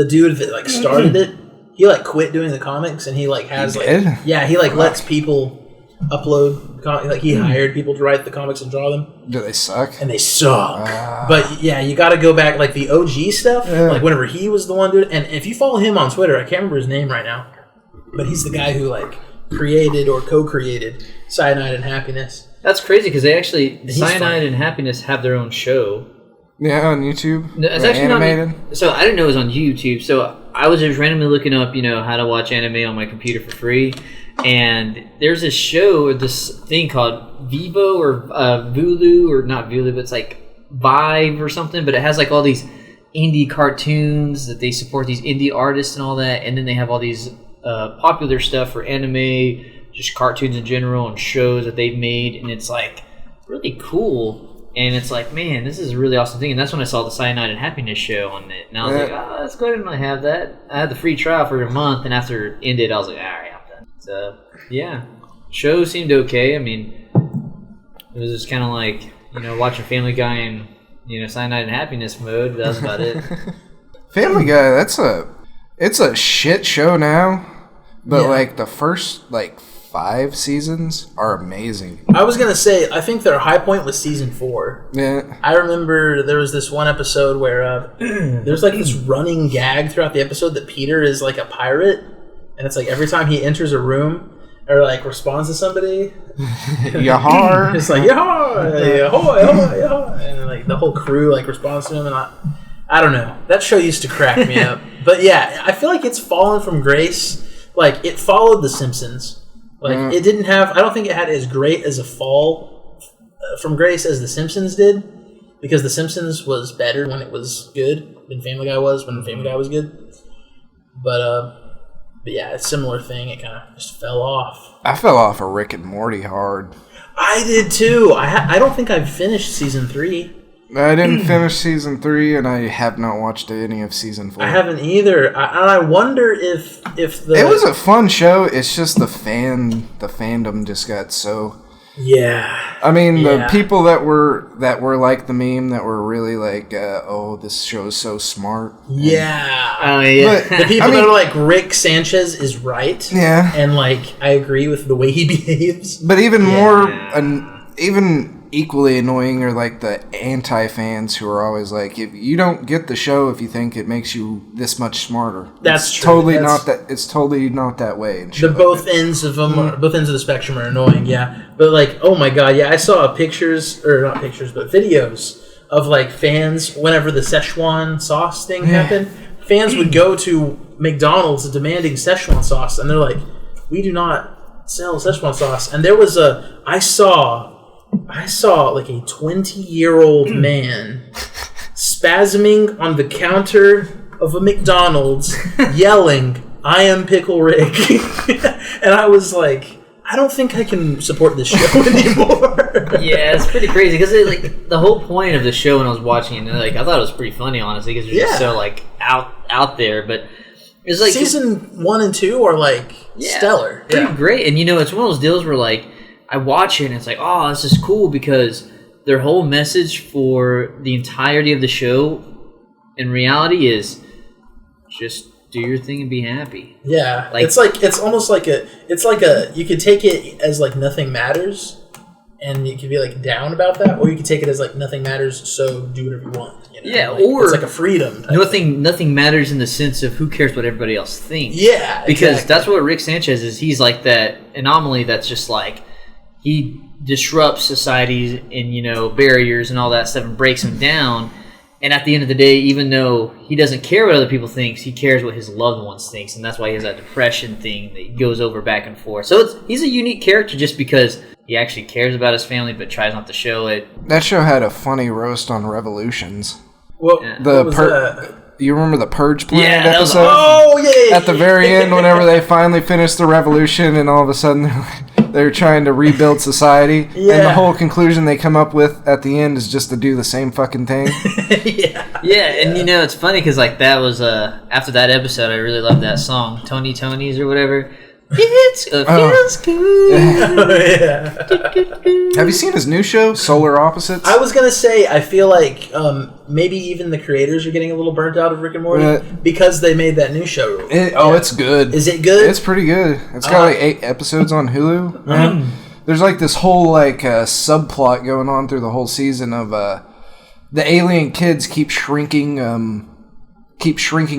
dude that like started it, he like quit doing the comics and he like has he lets people upload like he hired people to write the comics and draw them. Do they suck? And they suck. But yeah, you got to go back like the OG stuff, like whenever he was the one doing it. And if you follow him on Twitter, I can't remember his name right now, but he's the guy who like created or co-created Cyanide and Happiness. That's crazy because they actually Cyanide and Happiness have their own show. Yeah, on YouTube. No, it's actually animated. So I didn't know it was on YouTube. So I was just randomly looking up, how to watch anime on my computer for free. And there's this show or this thing called Vivo or Vulu or not Vulu, but it's like Vive or something. But it has like all these indie cartoons that they support these indie artists and all that, and then they have all these popular stuff for anime, just cartoons in general and shows that they've made, and it's like really cool. And it's like, man, this is a really awesome thing. And that's when I saw the Cyanide and Happiness show on it. And I was like, oh, let's go ahead and have that. I had the free trial for a month, and after it ended, I was like, all right, I'm done. So, yeah. Show seemed okay. I mean, it was just kind of like, watching Family Guy in, Cyanide and Happiness mode. That was about it. Family Guy, it's a shit show now. But, like, the first, 5 seasons are amazing. I was going to say, I think their high point was season 4. Yeah. I remember there was this one episode where there's like this running gag throughout the episode that Peter is like a pirate. And it's like every time he enters a room or like responds to somebody, Yahar. it's like, Yahar! Ahoy, ahoy, ahoy! And like the whole crew like responds to him. And I don't know. That show used to crack me up. But yeah, I feel like it's fallen from grace. Like it followed The Simpsons. Like, it didn't have... I don't think it had as great as a fall from grace as The Simpsons did. Because The Simpsons was better when it was good than Family Guy was when Family Guy was good. But yeah, it's a similar thing. It kind of just fell off. I fell off of Rick and Morty hard. I did, too. I don't think I've finished Season 3. I didn't finish Season 3, and I have not watched any of Season 4. I haven't either. And I wonder if the... It was a fun show. It's just the fandom just got so... Yeah. I mean, the people that were like the meme that were really like, oh, this show is so smart. Yeah. Oh, yeah. But the people that are like, Rick Sanchez is right. Yeah. And like, I agree with the way he behaves. But even more, even equally annoying are like the anti-fans who are always like, if you don't get the show if you think it makes you this much smarter. That's it's true. Totally not that. It's totally not that way. The both ends of them, both ends of the spectrum are annoying. Yeah, but like, oh my god, yeah, I saw pictures or not pictures, but videos of like fans whenever the Szechuan sauce thing happened. Fans would go to McDonald's demanding Szechuan sauce, and they're like, we do not sell Szechuan sauce. And there was I saw like a 20-year-old man spasming on the counter of a McDonald's yelling, I am Pickle Rick. And I was like, I don't think I can support this show anymore. Yeah, it's pretty crazy because like the whole point of the show when I was watching it, like I thought it was pretty funny, honestly, because it's just so like out there. But it's like season 1 and 2 are like stellar, pretty great. And it's one of those deals where like I watch it and it's like, oh, this is cool because their whole message for the entirety of the show in reality is just do your thing and be happy. Yeah. Like, it's almost like you could take it as like nothing matters and you could be like down about that, or you could take it as like nothing matters, so do whatever you want. Yeah, like, or it's like a freedom. Nothing matters in the sense of who cares what everybody else thinks. Yeah. Because that's what Rick Sanchez is. He's like that anomaly that's just like he disrupts society and barriers and all that stuff and breaks them down. And at the end of the day, even though he doesn't care what other people think, he cares what his loved ones think, and that's why he has that depression thing that goes over back and forth. So he's a unique character just because he actually cares about his family but tries not to show it. That show had a funny roast on revolutions. Well, you remember the Purge Planet episode? At the very end, whenever they finally finish the revolution, and all of a sudden they're trying to rebuild society, and the whole conclusion they come up with at the end is just to do the same fucking thing. And it's funny because like that was after that episode, I really loved that song, Tony's or whatever. It feels good. Have you seen his new show, Solar Opposites? I was gonna say, I feel like maybe even the creators are getting a little burnt out of Rick and Morty because they made that new show. It's good. Is it good? It's pretty good. It's got like 8 episodes on Hulu. Man, there's like this whole like subplot going on through the whole season of the alien kids keep shrinking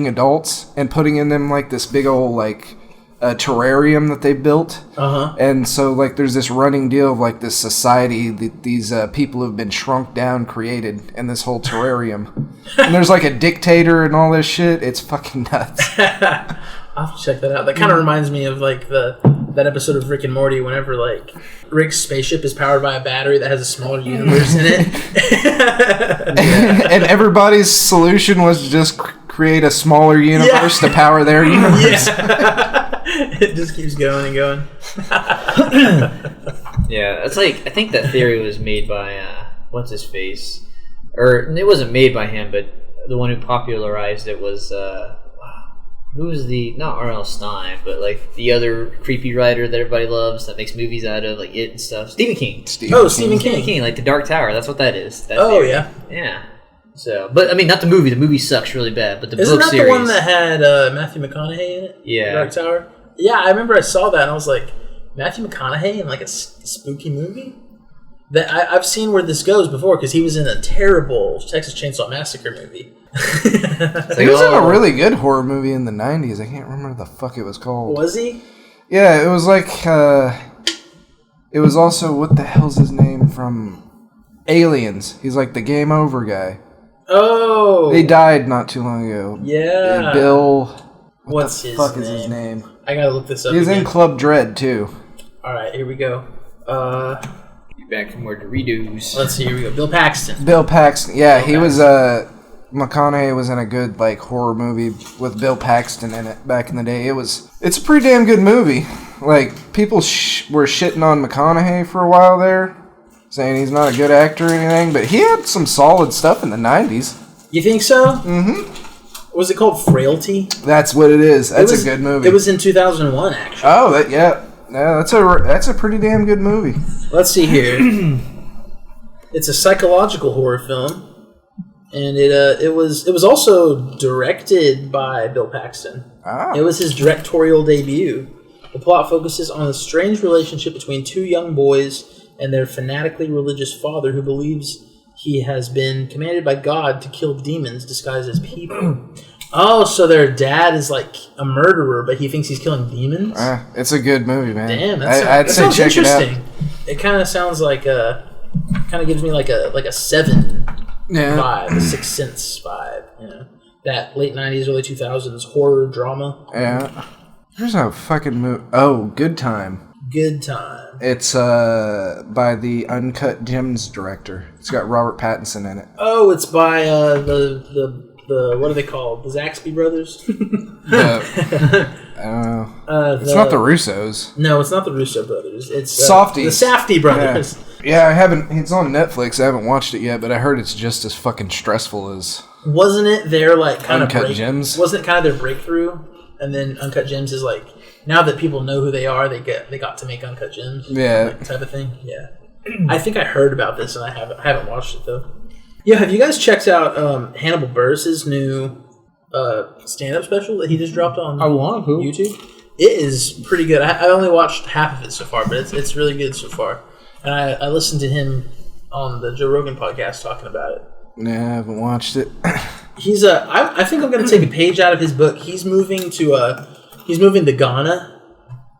adults and putting in them like this big old like a terrarium that they built. And so like there's this running deal of like this society that these people who've been shrunk down created in this whole terrarium. And there's like a dictator and all this shit. It's fucking nuts. I'll have to check that out. That kind of reminds me of like the that episode of Rick and Morty whenever, like, Rick's spaceship is powered by a battery that has a smaller universe in it. And everybody's solution was to just create a smaller universe to power their universe. Yeah. It just keeps going and going. Yeah, it's like, I think that theory was made by, what's his face? Or, it wasn't made by him, but the one who popularized it was, who was not R.L. Stine, but like the other creepy writer that everybody loves that makes movies out of, like It and stuff. Stephen King. Stephen King. Like The Dark Tower. That's what that is. That oh, theory. yeah. Yeah. So, but I mean, not the movie. The movie sucks really bad, but the Isn't book that series. the one that had Matthew McConaughey in it? Yeah. The Dark Tower? Yeah, I remember I saw that and I was like, Matthew McConaughey in like a spooky movie? That I've seen where this goes before because he was in a terrible Texas Chainsaw Massacre movie. He was in a really good horror movie in the 90s. I can't remember the fuck it was called. Was he? Yeah, it was like, it was also, what the hell's his name from Aliens? He's like the game over guy. Oh! He died not too long ago. Yeah. Bill... What's the his fuck name? is his name? I gotta look this up. He's again. in Club Dread, too. Alright, here we go. Back from where Doritos. Let's see, here we go. Bill Paxton. Bill Paxton. Yeah, he was, Paxton. McConaughey was in a good, like, horror movie with Bill Paxton in it back in the day. It's a pretty damn good movie. Like, people were shitting on McConaughey for a while there, saying he's not a good actor or anything, but he had some solid stuff in the 90s. You think so? Mm-hmm. Was it called Frailty? That's what it is. That's a good movie. It was in 2001, actually. Oh, yeah, that's a pretty damn good movie. Let's see here. It's a psychological horror film, and it was also directed by Bill Paxton. Ah. It was his directorial debut. The plot focuses on a strange relationship between two young boys and their fanatically religious father who believes he has been commanded by God to kill demons disguised as people. Oh, so their dad is like a murderer, but he thinks he's killing demons? It's a good movie, man. Damn, I'd that say sounds check interesting. it out. It kind of sounds like kind of gives me like a Seven vibe, a Sixth Sense vibe. You know, that late '90s, early 2000s horror drama. Yeah. There's a fucking movie. Oh, Good Time. Good Time. It's by the Uncut Gems director. It's got Robert Pattinson in it. Oh, it's by the what are they called? The Zaxby brothers? I don't know. It's not the Russos. No, it's not the Russo brothers. It's Softies. The Safdie brothers. Yeah, I haven't. It's on Netflix. I haven't watched it yet, but I heard it's just as fucking stressful as. Wasn't it their like kind Uncut of Gems? Wasn't it kind of their breakthrough? And then Uncut Gems is like, now that people know who they are, they got to make Uncut Gems. Yeah. Like, type of thing. Yeah. I think I heard about this and I haven't watched it though. Yeah, have you guys checked out Hannibal Buress's new stand-up special that he just dropped on YouTube? It is pretty good. I only watched half of it so far, but it's really good so far. And I listened to him on the Joe Rogan podcast talking about it. Nah, I haven't watched it. He's I think I'm going to take a page out of his book. He's moving to Ghana,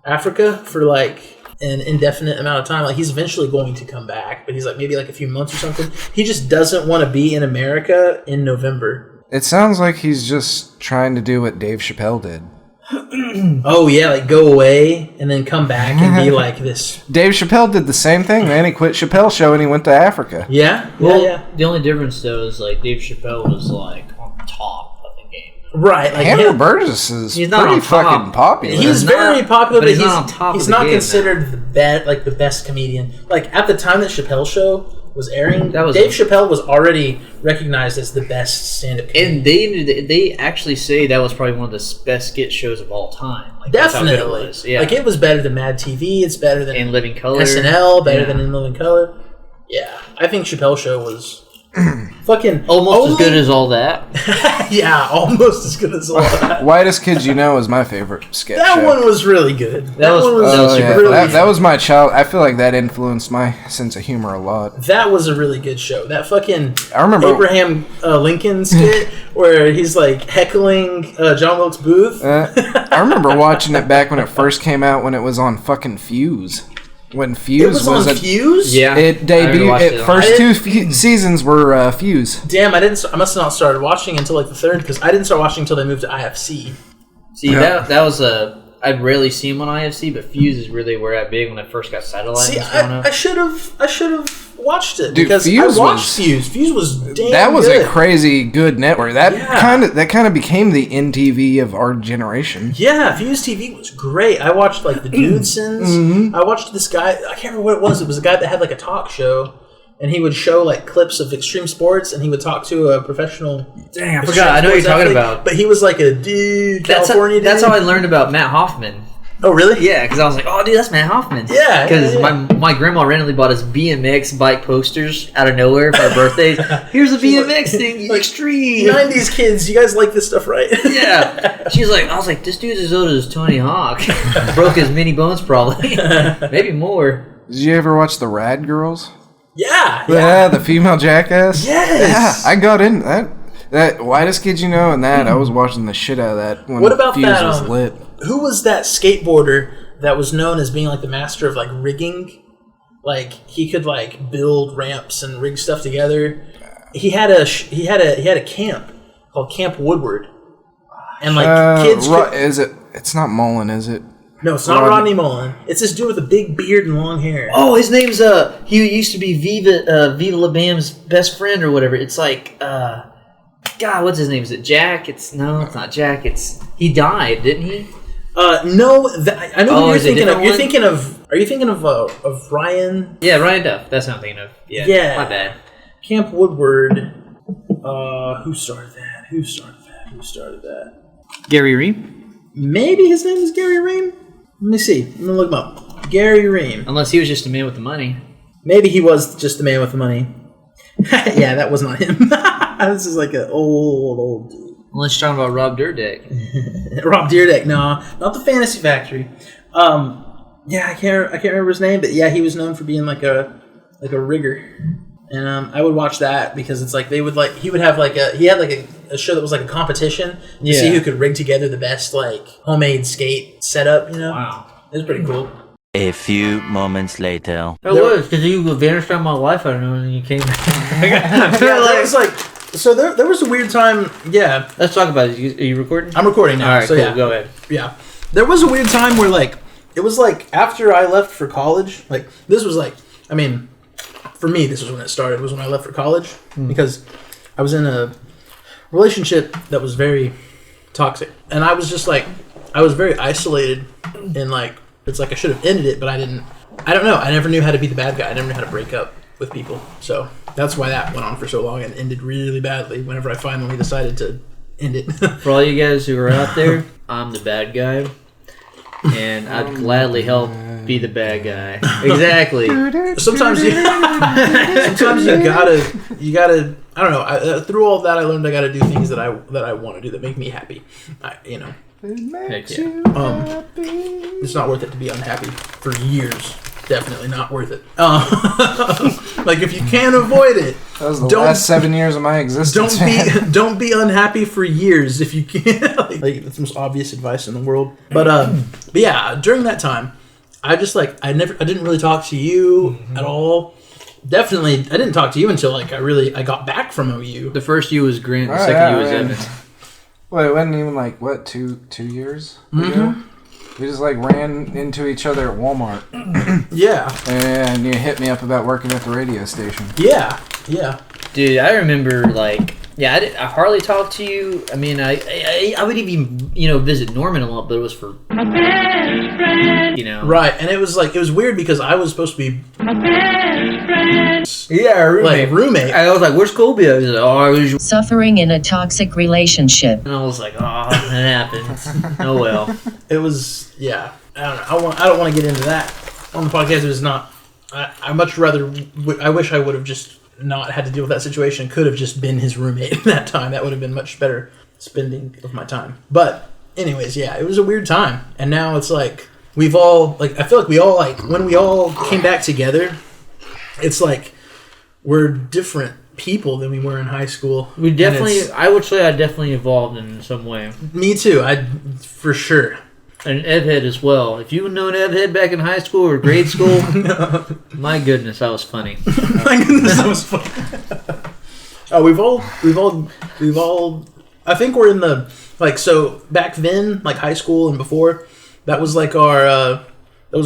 Africa for like an indefinite amount of time. Like he's eventually going to come back, but he's like maybe like a few months or something. He just doesn't want to be in America in November. It sounds like he's just trying to do what Dave Chappelle did. Oh yeah, like go away and then come back and be like this. Dave Chappelle did the same thing, man. He quit Chappelle's show and he went to Africa. Yeah? Well, yeah. the only difference though is like Dave Chappelle was like on top of the game. Right. Like Hannibal Buress is He's not pretty on top. fucking popular. He's very popular, but he's not on top of he's the not game considered the best comedian. Like at the time that Chappelle's show was airing, Dave Chappelle was already recognized as the best stand-up comedian. And they actually say that was probably one of the best skit shows of all time. Like, definitely. That's how good it was. Yeah. Like it was better than Mad TV. It's better than In Living Color. SNL. Better than In Living Color. Yeah, I think Chappelle's show was fucking almost as good as all that. Yeah, almost as good as all that. Whitest Kids You Know is my favorite sketch That show. one was really good. That was really that was my child. I feel like that influenced my sense of humor a lot. That was a really good show. That fucking I remember Abraham Lincoln skit where he's like heckling John Wilkes Booth. I remember watching it back when it first came out when it was on fucking Fuse. When Fuse was on Fuse? Yeah. It debuted. First two seasons were Fuse. Damn, I must have not started watching until like the third because I didn't start watching until they moved to IFC. See, that was a I'd rarely see them on IFC, but Fuse is really where I big when I first got satellite. See, I should have watched it, Dude, because Fuse I watched Fuse. Fuse was damn That was good. a crazy good network. That kind of became the NTV of our generation. Yeah, Fuse TV was great. I watched like the Dudesons. I watched this guy. I can't remember what it was. It was a guy that had like a talk show, and he would show like clips of extreme sports, and he would talk to a professional. Dang, I forgot. I know what you're talking about. But he was like a dude, California dude. That's how I learned about Matt Hoffman. Oh, really? Yeah, because I was like, oh, dude, that's Matt Hoffman. Yeah. Because my grandma randomly bought us BMX bike posters out of nowhere for our birthdays. Here's a BMX thing, extreme. 90s kids, you guys like this stuff, right? Yeah. She's like, I was like, this dude's as old as Tony Hawk. Broke his mini bones probably. Maybe more. Did you ever watch the Rad Girls? Yeah. The female jackass? Yes. Yeah, I got in that Whitest Kids You Know and that. I was watching the shit out of that when What about Fuse that, was lit. Who was that skateboarder that was known as being like the master of like rigging? Like he could like build ramps and rig stuff together. He had a camp called Camp Woodward, and like kids. Is it? It's not Mullen, is it? No, it's not Rodney Mullen. It's this dude with a big beard and long hair. Oh, his name's he used to be Viva La Bam's best friend or whatever. It's like God, what's his name? Is it Jack? It's not Jack. He died, didn't he? No, I know who you're thinking of. You're thinking of. Are you thinking of Ryan? Yeah, Ryan Duff. That's what I'm thinking of. Yeah. My bad. Camp Woodward. Who started that? Gary Ream? Maybe his name is Gary Ream? Let me see. I'm going to look him up. Gary Ream. Unless he was just a man with the money. Maybe he was just the man with the money. Yeah, that was not him. This is like an old dude. Unless you're talking about Rob Dyrdek. Rob Dyrdek, no. Not the Fantasy Factory. Yeah, I can't remember his name, but yeah, he was known for being like a rigger. And I would watch that because it's like he would have like a show that was like a competition to see who could rig together the best like homemade skate setup, you know? Wow. It was pretty cool. A few moments later. It was, because you vanished out of my life, I don't know, and then you came back. There was like, so there was a weird time, yeah. Let's talk about it. Are you recording? I'm recording now. All right, so cool, yeah. Go ahead. Yeah. There was a weird time where like, it was like after I left for college, like this was like, I mean, for me, this was when it started, was when I left for college, because I was in a relationship that was very toxic. And I was just like, I was very isolated and like, it's like I should have ended it, but I don't know. I never knew how to be the bad guy. I never knew how to break up with people. So that's why that went on for so long and ended really badly whenever I finally decided to end it. For all you guys who are out there, I'm the bad guy. And I'd gladly help be the bad guy. Exactly. Sometimes you gotta. I don't know. Through all of that, I learned I gotta do things that I want to do that make me happy. Heck yeah. It's not worth it to be unhappy for years. Definitely not worth it. Like if you can't avoid it, that was the last 7 years of my existence. Don't be unhappy for years if you can. Like that's the most obvious advice in the world. But yeah, during that time, I just like I didn't really talk to you at all. Definitely, I didn't talk to you until like I got back from OU. The first U was Grant, the second U was Evans. Well, it wasn't even like what 2 years ago. We just like ran into each other at Walmart. Yeah. And you hit me up about working at the radio station. Yeah. Dude, I remember like I hardly talked to you. I mean, I would even visit Norman a lot, but it was for Right, and it was weird because I was supposed to be roommate. I was like, "Where's Colby?" I was like, "Oh, I was suffering in a toxic relationship." And I was like, "Oh, that happens." Oh well. It was I don't know. I don't want to get into that on the podcast. It was not. I much rather. I wish I would have just not had to deal with that situation. Could have just been his roommate at that time. That would have been much better spending of my time. But anyways, yeah, it was a weird time. And now it's like we've all like I feel like we all like when we all came back together, it's like we're different people than we were in high school. We definitely I would say I definitely evolved in some way. Me too. For sure. And Evhead as well. If you had known Evhead back in high school or grade school, my goodness, that was funny. My goodness, that was funny. Oh, we've all. I think we're in the so back then, like high school and before, That was like our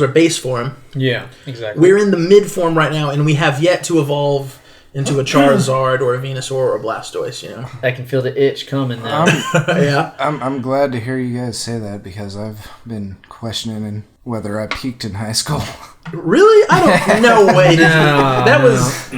base form. Yeah, exactly. We're in the mid form right now, and we have yet to evolve into a Charizard or a Venusaur or a Blastoise, you know. I can feel the itch coming now. Yeah. I'm glad to hear you guys say that because I've been questioning whether I peaked in high school. Really? I don't. No way. Was.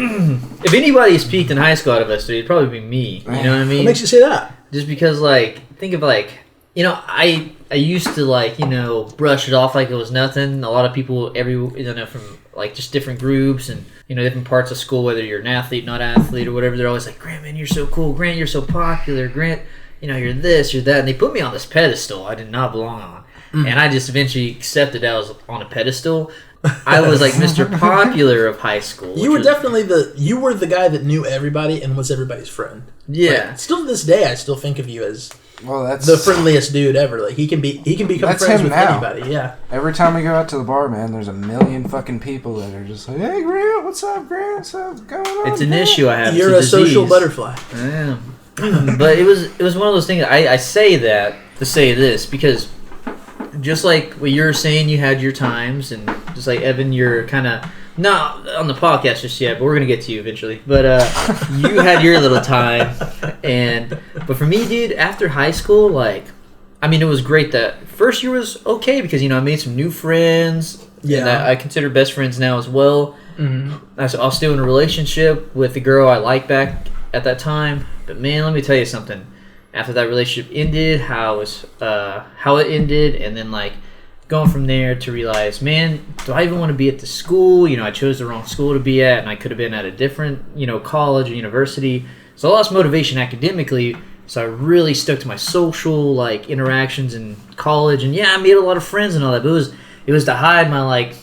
If anybody's peaked in high school out of us three, it'd probably be me. You know what I mean? What makes you say that? Just because, like, think of like, you know, I used to, like, you know, brush it off like it was nothing. A lot of people, from like just different groups and, you know, different parts of school, whether you're an athlete, not athlete, or whatever, they're always like, Grant, man, you're so cool. Grant, you're so popular. Grant, you know, you're this, you're that. And they put me on this pedestal I did not belong on. And I just eventually accepted I was on a pedestal. I was like Mr. Popular of high school. You were definitely the guy that knew everybody and was everybody's friend. Yeah. Like, still to this day, I still think of you as that's the friendliest dude ever. Like he can become friends with anybody. Yeah. Every time we go out to the bar, man, there's a million fucking people that are just like, "Hey, Grant, what's up, Grant? What's going on?" It's an issue I have. You're a social butterfly. I am. But it was one of those things. I say that to say this because just like what you're saying, you had your times, and just like Evan, you're kind of not on the podcast just yet, but we're gonna get to you eventually. But you had your little time, but for me, dude, after high school, like, I mean, it was great. That first year was okay because, you know, I made some new friends. Yeah, and I consider best friends now as well. Mm-hmm. I was still in a relationship with the girl I liked back at that time. But man, let me tell you something. After that relationship ended, how it ended, and then like going from there to realize, man, do I even want to be at the school? You know, I chose the wrong school to be at, and I could have been at a different, you know, college or university. So I lost motivation academically. So I really stuck to my social like interactions in college, and yeah, I made a lot of friends and all that. But it was to hide my like.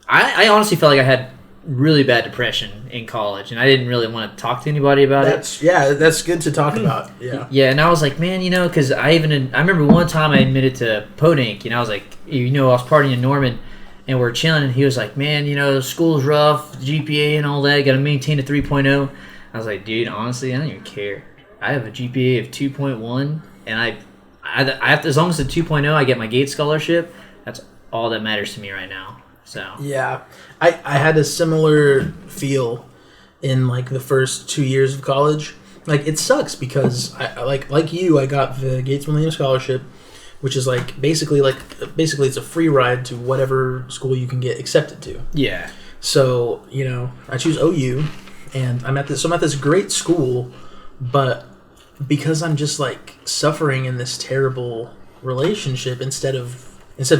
I honestly felt like I had really bad depression in college, and I didn't really want to talk to anybody about it. Yeah, that's good to talk about. Yeah. Yeah, and I was like, man, you know, because I remember one time I admitted to Podink, and I was like, you know, I was partying in Norman, and we're chilling, and he was like, man, you know, school's rough, GPA and all that, got to maintain a 3.0. I was like, dude, honestly, I don't even care. I have a GPA of 2.1, and I have to, as long as it's a 2.0, I get my Gates scholarship. That's all that matters to me right now. So yeah, I had a similar feel in like the first 2 years of college. Like it sucks because I like you, I got the Gates Millennium Scholarship, which is like basically it's a free ride to whatever school you can get accepted to. Yeah. So, you know, I choose OU, and I'm at this great school, but because I'm just like suffering in this terrible relationship, instead of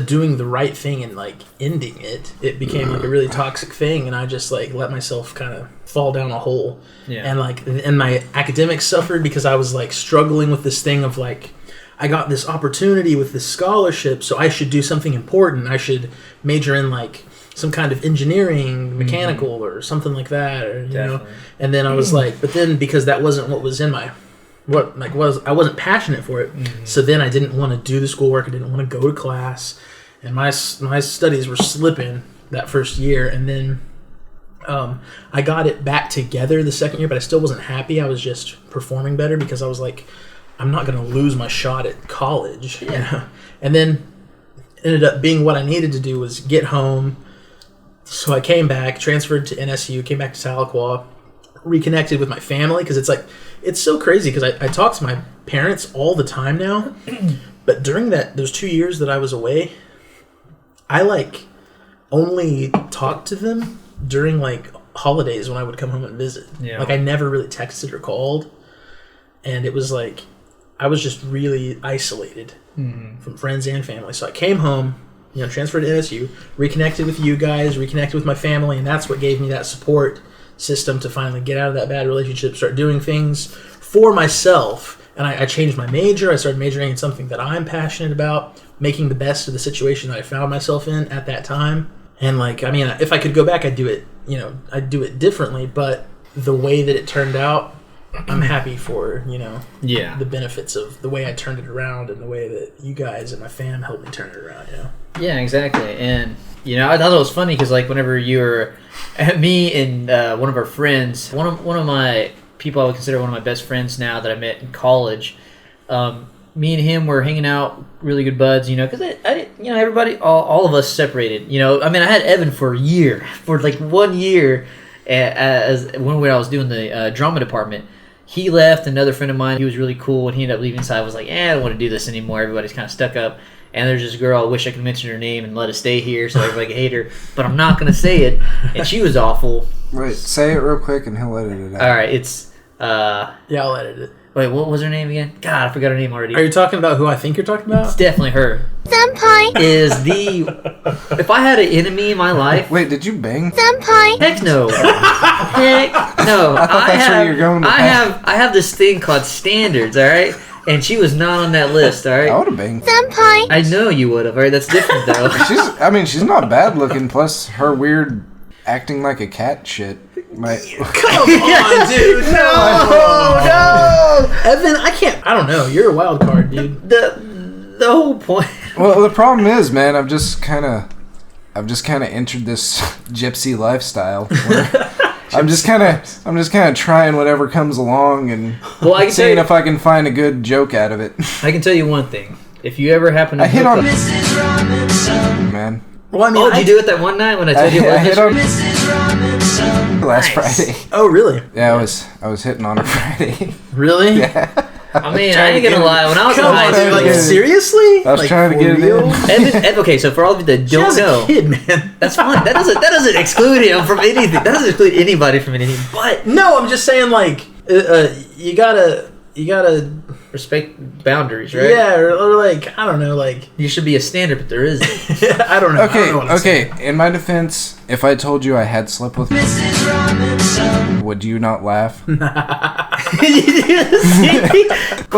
doing the right thing and like ending it, it became like a really toxic thing, and I just like let myself kind of fall down a hole. Yeah. And my academics suffered because I was like struggling with this thing of like, I got this opportunity with this scholarship, so I should do something important. I should major in like some kind of engineering, mechanical, or something like that, or you know. And then I was like, but then because that wasn't what was in my I wasn't passionate for it. So then I didn't want to do the schoolwork. I didn't want to go to class, and my studies were slipping that first year. And then I got it back together the second year, but I still wasn't happy. I was just performing better because I was like, I'm not going to lose my shot at college. Yeah. You know? And then ended up being what I needed to do was get home. So I came back, transferred to NSU, came back to Tahlequah, reconnected with my family, because it's so crazy because I talk to my parents all the time now, but during those 2 years that I was away, I like only talked to them during like holidays when I would come home and visit. Yeah. Like I never really texted or called, and it was like I was just really isolated from friends and family. So I came home, you know, transferred to NSU, reconnected with you guys, reconnected with my family, and that's what gave me that support system to finally get out of that bad relationship, start doing things for myself. And I changed my major. I started majoring in something that I'm passionate about, making the best of the situation that I found myself in at that time. And like, I mean, if I could go back, I'd do it, you know, I'd do it differently, but the way that it turned out, I'm happy for, you know, the benefits of the way I turned it around and the way that you guys and my fam helped me turn it around, you know? Yeah, exactly. And, you know, I thought it was funny because, like, whenever you were me and one of our friends, one of my people I would consider one of my best friends now that I met in college, me and him were hanging out, really good buds, because I everybody, all of us separated, I mean, I had Evan for a year, for like 1 year, as when I was doing the drama department. He left, another friend of mine, he was really cool, and he ended up leaving, so I was like, I don't want to do this anymore, everybody's kind of stuck up, and there's this girl, I wish I could mention her name and let her stay here so everybody could hate her, but I'm not going to say it, and she was awful. Wait, say it real quick and he'll edit it out. Alright, it's, yeah, I'll edit it. Wait, what was her name again? God, I forgot her name already. Are you talking about who I think you're talking about? It's definitely her. Senpai Is the... If I had an enemy in my life... Wait, did you bang? Senpai Heck no. Heck no. I thought that's where you're going with that. I have this thing called standards, alright? And she was not on that list, alright? I would have banged. Senpai I know you would have, alright? That's different, though. She's not bad looking, plus her weird acting like a cat shit. Come on, dude. No. Evan, I don't know. You're a wild card, dude. The whole point... Well, the problem is, man, I've just kind of entered this gypsy lifestyle where I'm just kind of trying whatever comes along and seeing if I can find a good joke out of it. I can tell you one thing. If you ever happen to I hit hook on up... man. Well, I mean, did you do it that one night when I told you I about hit this? on last Friday. Oh, really? Yeah, I was hitting on a Friday. Really? Yeah. I mean, I ain't gonna lie. When I was in high Dude, school... like, seriously? I was trying to get it in. Evan, okay, so for all of you that She don't was know... a kid, man. That's fine. That doesn't exclude him from anything. That doesn't exclude anybody from anything. But No, I'm just saying, like, you gotta respect boundaries, right? yeah, or like, I don't know, like, You should be a standard, but there isn't. I don't know. I don't know what I'm saying. Okay. In my defense, if I told you I had slept with would you not laugh? Well,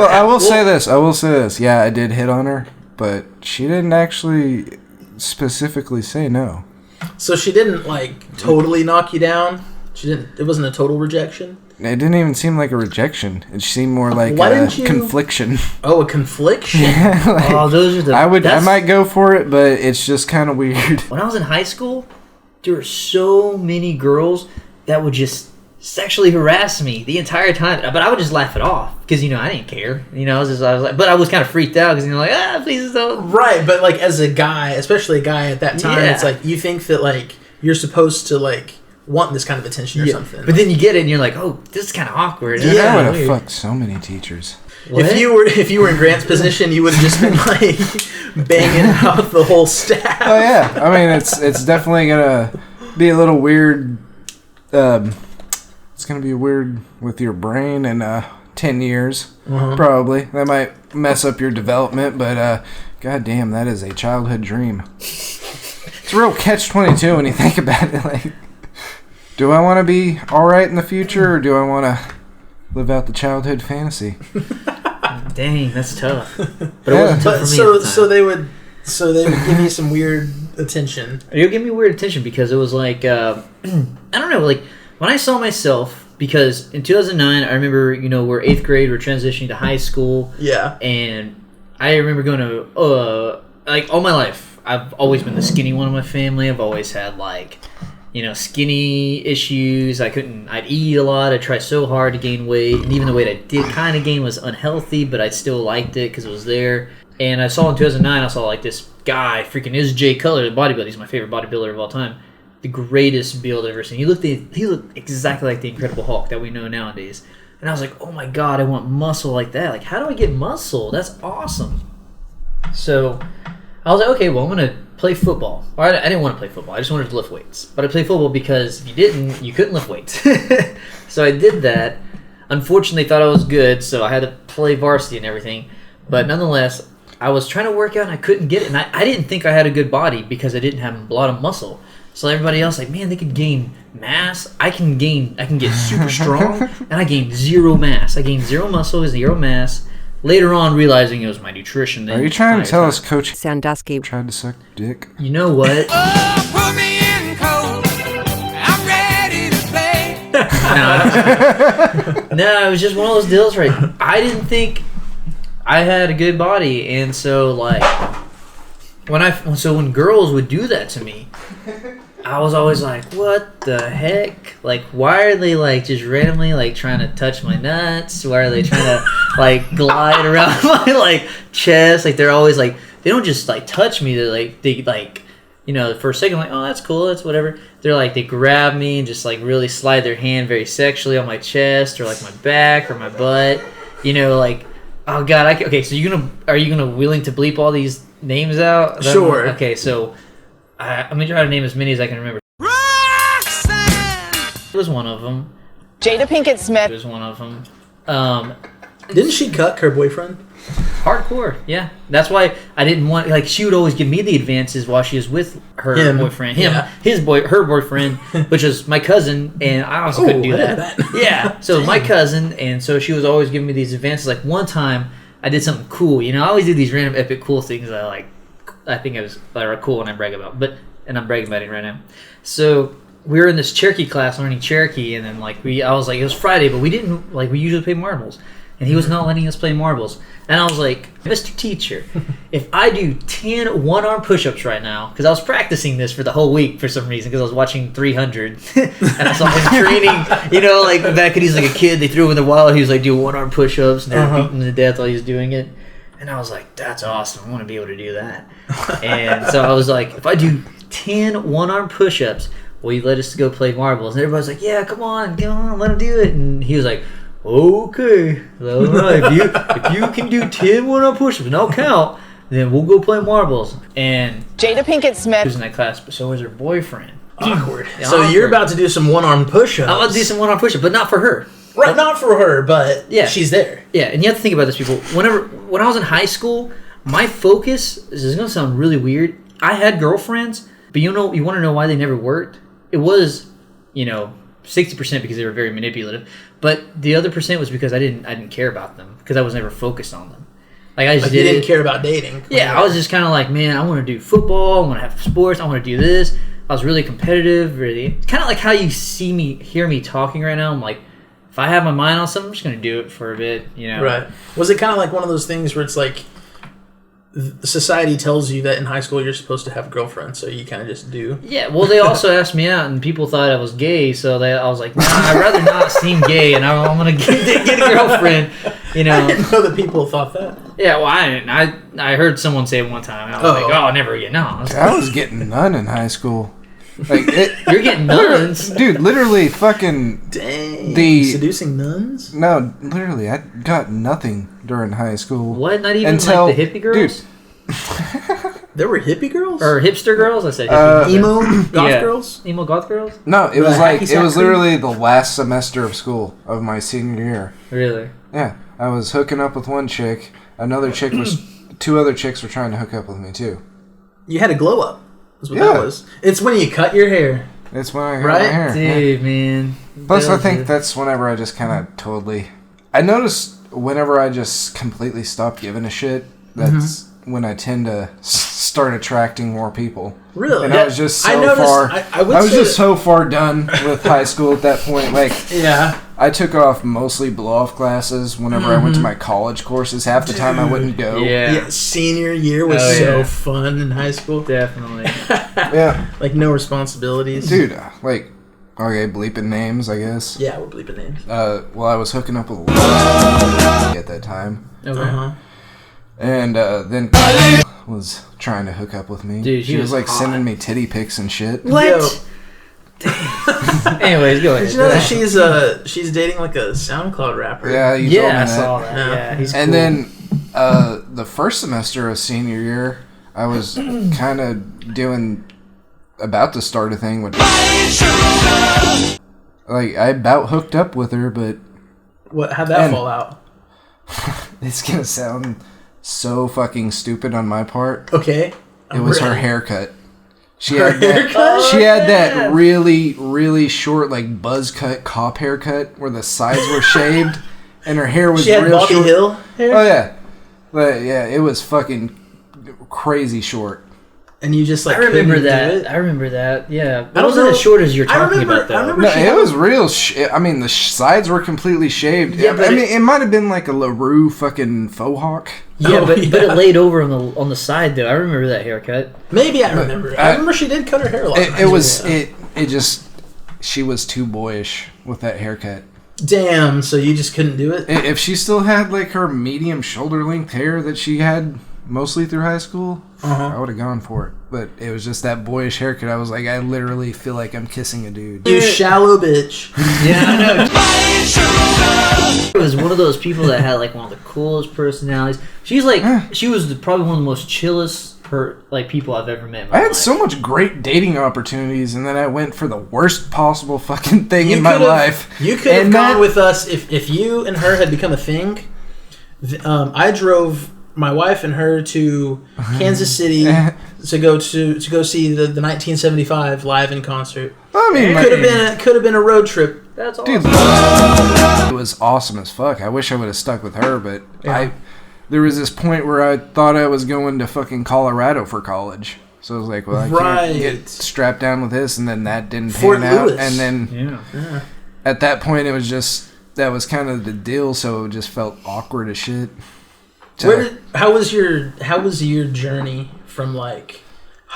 I will say this. Yeah, I did hit on her, but she didn't actually specifically say no. So she didn't, like, totally knock you down? It wasn't a total rejection? It didn't even seem like a rejection. It seemed more like Why a didn't you- confliction. Oh, a confliction? Like, Oh, those are the... I might go for it, but it's just kind of weird. When I was in high school, there were so many girls that would just sexually harass me the entire time, but I would just laugh it off because I didn't care. I was like, but I was kind of freaked out because like, please don't. Right, but like as a guy, especially a guy at that time, Yeah. it's like you think that like you're supposed to like want this kind of attention or something. But then you get it and you're like, oh, this is kind of awkward. Dude, Yeah, I would have weird. fucked so many teachers. What? If you were in Grant's position, you would have just been like banging out the whole staff. Oh yeah, I mean it's definitely gonna be a little weird. It's gonna be weird with your brain in 10 years, probably. That might mess up your development, but god damn, that is a childhood dream. It's a real catch-22 when you think about it. Like, do I want to be all right in the future, or do I want to live out the childhood fantasy? Dang, that's tough. But it Yeah. wasn't tough But for me. so at the time. so they would give you some weird attention. You'll give me weird attention because it was like I don't know, like when I saw myself, because in 2009 I remember we're 8th grade, we're transitioning to high school, Yeah. and I remember going to like all my life I've always been the skinny one in my family. I've always had like skinny issues. I'd eat a lot. I'd try so hard to gain weight, and even the weight I did kind of gain was unhealthy, but I still liked it because it was there. And I saw in 2009, I saw like this guy, freaking is Jay Cutler, the bodybuilder. He's my favorite bodybuilder of all time. The greatest build I've ever seen. He looked exactly like the Incredible Hulk that we know nowadays. And I was like, oh my god, I want muscle like that. Like, how do I get muscle? That's awesome. So I was like, okay, well, I'm going to play football. Or I didn't want to play football. I just wanted to lift weights. But I played football because if you couldn't lift weights. So I did that. Unfortunately, thought I was good, so I had to play varsity and everything. But nonetheless, I was trying to work out and I couldn't get it. And I didn't think I had a good body because I didn't have a lot of muscle. So everybody else, like, man, they could gain mass. I can get super strong, and I gained zero mass. I gained zero muscle, zero mass. Later on, realizing it was my nutrition. Are you trying to tell us Coach Sandusky tried to suck dick? You know what? Oh, put me in cold. I'm ready to play. No, it was just one of those deals, right? I didn't think I had a good body, and so like when girls would do that to me, I was always like, what the heck? Like, why are they like just randomly like trying to touch my nuts? Why are they trying to like glide around my like chest? Like they're always like, they don't just like touch me. They like, you know, for a second like, oh, that's cool, that's whatever. They're like, they grab me and just like really slide their hand very sexually on my chest or like my back or my butt. You know, like, oh god, okay. So are you gonna willing to bleep all these names out? Sure. Okay, so I'm gonna try to name as many as I can remember. Roxanne! It was one of them. Jada Pinkett It Smith. was one of them. Didn't she cuck her boyfriend? Hardcore, yeah. That's why I didn't want, like, she would always give me the advances while she was with her boyfriend. Yeah. Her boyfriend, which was my cousin, and I also couldn't do that. Yeah, so my cousin, and so she was always giving me these advances. Like, one time, I did something cool. You know, I always do these random epic cool things that I think are cool and I brag about. And I'm bragging about it right now. So we were in this Cherokee class learning Cherokee, and then I was like, it was Friday, but we didn't, like, we usually play marbles. And he was not letting us play marbles. And I was like, Mr. Teacher, if I do 10 one-arm push-ups right now, because I was practicing this for the whole week for some reason, because I was watching 300, and I saw him training, you know, like back when he was like a kid, they threw him in the wild, he was like doing one-arm push-ups, and they were beating him to death while he was doing it. And I was like, that's awesome, I want to be able to do that. And so I was like, if I do 10 one-arm push-ups, will you let us go play marbles? And everybody's like, yeah, come on, let him do it. And he was like, okay, all right. If you can do 10 one-arm push-ups and I'll count, then we'll go play marbles. And Jada Pinkett she Smith. was in that class, but so was her boyfriend. Awkward. Yeah, So you're awkward. about to do some one-arm push-ups. I'm about to do some one-arm push-ups, but not for her. Right, not for her, but she's there. Yeah, and you have to think about this, people. When I was in high school, my focus, this is going to sound really weird, I had girlfriends, but you want to know why they never worked? It was, 60% because they were very manipulative, but the other percent was because I didn't care about them because I was never focused on them. Like I just You didn't care about dating. Yeah, I was just kind of like, man, I want to do football, I want to have sports, I want to do this. I was really competitive, really. Kind of like how you hear me talking right now. I'm like, if I have my mind on something, I'm just going to do it for a bit, Right. Was it kind of like one of those things where it's like society tells you that in high school you're supposed to have a girlfriend, so you kind of just do? Yeah, well, they also asked me out, and people thought I was gay, so I was like, nah, I'd rather not seem gay, and I'm going to get a girlfriend, I didn't know that people thought that. Yeah, well, I didn't. I heard someone say it one time, and I was like, oh, never again. No. I was getting none in high school. Like You're getting nuns? Dude, literally fucking... Dang. Seducing nuns? No, literally, I got nothing during high school. What? Not even like the hippie girls? Dude. There were hippie girls? Or hipster girls? I said hippie. Emo goth girls? Emo goth girls? No, it was literally the last semester of school of my senior year. Really? Yeah. I was hooking up with one chick. Another chick two other chicks were trying to hook up with me too. You had a glow up. That's what that was. It's when you cut your hair. It's when I cut my hair. Dude, man. Plus, I think that's whenever I just kind of totally... I noticed whenever I just completely stop giving a shit, that's when I tend to start attracting more people. Really? And I was just so I was just so far done with high school at that point. Like, yeah. I took off mostly blow-off classes whenever I went to my college courses. Half the time I wouldn't go. Yeah. Senior year was so fun in high school. Definitely. Yeah. Like, no responsibilities. Dude, like, okay, bleeping names, I guess. Yeah, we're bleeping names. Well, I was hooking up with a at that time. Okay. And then was trying to hook up with me. Dude, she was like hot. sending me titty pics and shit. What? Anyways, go ahead. Did you know that she's dating like a SoundCloud rapper? Yeah, you told me I that. saw that. Yeah, he's cool. And then the first semester of senior year, I was kind of about to start a thing with. Like, I about hooked up with her, but. How'd that fall out? It's gonna sound so fucking stupid on my part. Okay. It was her haircut. She had that really, really short, like buzz cut cop haircut where the sides were shaved, and her hair was she had real Bobby short. Hill hair? Oh yeah, but yeah, it was fucking crazy short. And you just like I remember couldn't that. do it? I remember that. Yeah, I it don't wasn't know. as short as you're I talking remember- about though. I remember No, she it had- was real. I mean, the sides were completely shaved. Yeah, but I mean, it might have been like a LaRue fucking faux hawk. Yeah, Oh, but yeah. it laid over on the side though. I remember that haircut. Maybe I remember. I remember she did cut her hair a lot. It was it just she was too boyish with that haircut. Damn. So you just couldn't do it. If she still had like her medium shoulder length hair that she had mostly through high school, I would have gone for it. But it was just that boyish haircut. I was like, I literally feel like I'm kissing a dude. You shallow bitch. Yeah, I know. It was one of those people that had like one of the coolest personalities. She's like, she was probably one of the most chillest people I've ever met. In my I had life. so much great dating opportunities, and then I went for the worst possible fucking thing You in my could've- life. You could have And gone that- with us if you and her had become a thing. I drove my wife and her to Kansas City to go see the 1975 live in concert. I mean, Could have been a road trip. That's awesome. dude, it was awesome as fuck. I wish I would have stuck with her, but there was this point where I thought I was going to fucking Colorado for college. So I was like, well, I Right. can't get strapped down with this, and then that didn't Fort pan out. Lewis. And then at that point, it was just, that was kind of the deal, so it just felt awkward as shit. So- How was your journey from like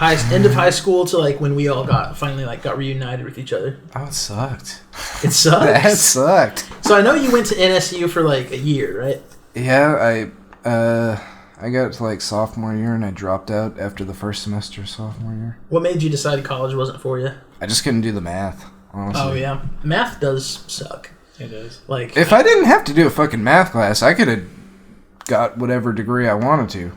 end of high school to like when we all finally got reunited with each other? Oh, it sucked. It sucks. That sucked. So I know you went to NSU for like a year, right? Yeah, I got to like sophomore year and I dropped out after the first semester of sophomore year. What made you decide college wasn't for you? I just couldn't do the math, honestly. Oh yeah, math does suck. It is. Like If I didn't have to do a fucking math class, I could have got whatever degree I wanted to,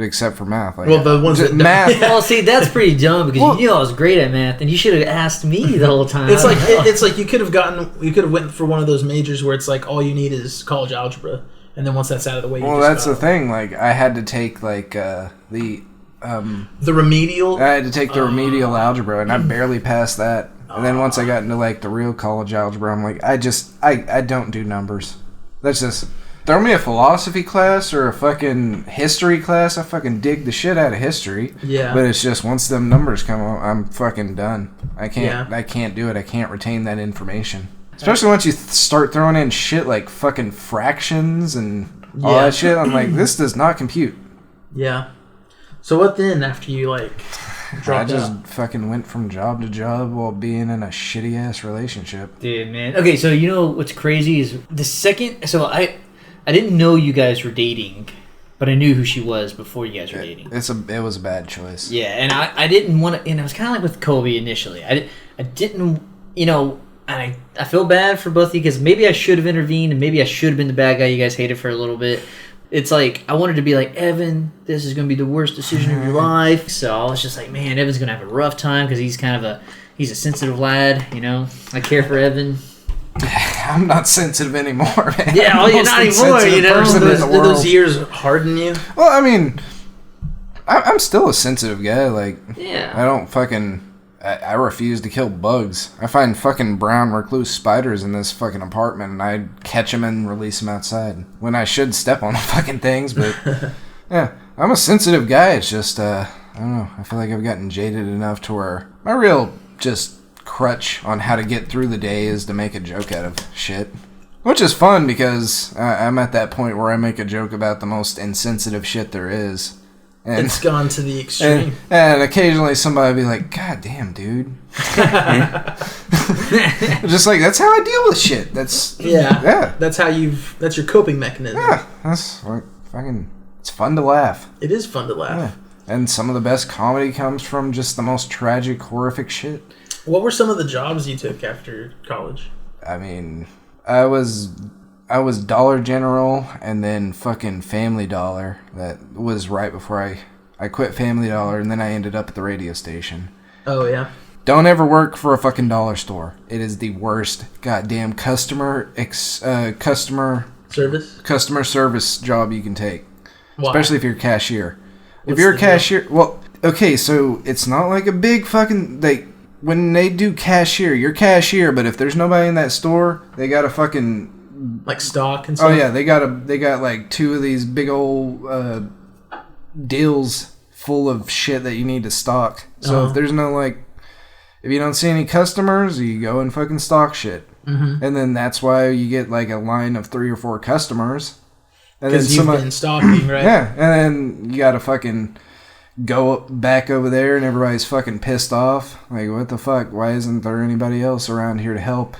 except for math. Like, Well, the ones that math. Well, see, that's pretty dumb because Well- you knew I was great at math, and you should have asked me the whole time. It's like I don't know. it's like you could have went for one of those majors where it's like all you need is college algebra, and then once that's out of the way, Well, that's the thing. Like, I had to take like the remedial. I had to take the remedial algebra, and I barely passed that. And then once I got into like the real college algebra, I'm like, I don't do numbers. That's just throw me a philosophy class or a fucking history class. I fucking dig the shit out of history. Yeah. But it's just once them numbers come out, I'm fucking done. I can't. Yeah. I can't do it. I can't retain that information. Especially once you start throwing in shit like fucking fractions and all Yeah. that shit. I'm like, this does not compute. Yeah. So what then after you like I dropped just out? fucking went from job to job while being in a shitty ass relationship. Dude, man. Okay, so you know what's crazy is the second. So I didn't know you guys were dating, but I knew who she was before you guys were dating. It was a bad choice. Yeah, and I didn't want to. And I was kind of like with Kobe initially. I didn't. You know, I feel bad for both of you because maybe I should have intervened and maybe I should have been the bad guy you guys hated for a little bit. It's like I wanted to be like, Evan, this is gonna be the worst decision of your life. So I was just like, man, Evan's gonna have a rough time because he's kind of he's a sensitive lad. You know, I care for Evan. I'm not sensitive anymore, man. Yeah, I'm well, the you're most not anymore, insensitive you know? person in the Did those world. years harden you? Well, I mean, I'm still a sensitive guy. Like, Yeah. I don't fucking. I refuse to kill bugs. I find fucking brown recluse spiders in this fucking apartment, and I catch them and release them outside when I should step on the fucking things. But yeah, I'm a sensitive guy. It's just I don't know. I feel like I've gotten jaded enough to where my real just crutch on how to get through the day is to make a joke out of shit. Which is fun because I'm at that point where I make a joke about the most insensitive shit there is. And, It's gone to the extreme. and occasionally somebody will be like, God damn, dude. Just like, that's how I deal with shit. That's, Yeah. That's your coping mechanism. yeah, that's like, fucking, it's fun to laugh. It is fun to laugh. Yeah. And some of the best comedy comes from just the most tragic, horrific shit. What were some of the jobs you took after college? I mean, I was Dollar General and then fucking Family Dollar. That was right before I quit Family Dollar, and then I ended up at the radio station. Oh yeah. Don't ever work for a fucking dollar store. It is the worst goddamn customer service job you can take. Why? Especially if you're a cashier. What's If you're a the deal? cashier, well, okay, so it's not like a big fucking when they do cashier, you're cashier, but if there's nobody in that store, they got a fucking Like stock and stuff. oh yeah, they got like two of these big old deals full of shit that you need to stock. So if there's no like, if you don't see any customers, you go and fucking stock shit. Mm-hmm. And then that's why you get like a line of 3 or 4 customers. Because you've been stalking, right? Yeah, and then you gotta fucking go back over there and everybody's fucking pissed off. Like, what the fuck? Why isn't there anybody else around here to help?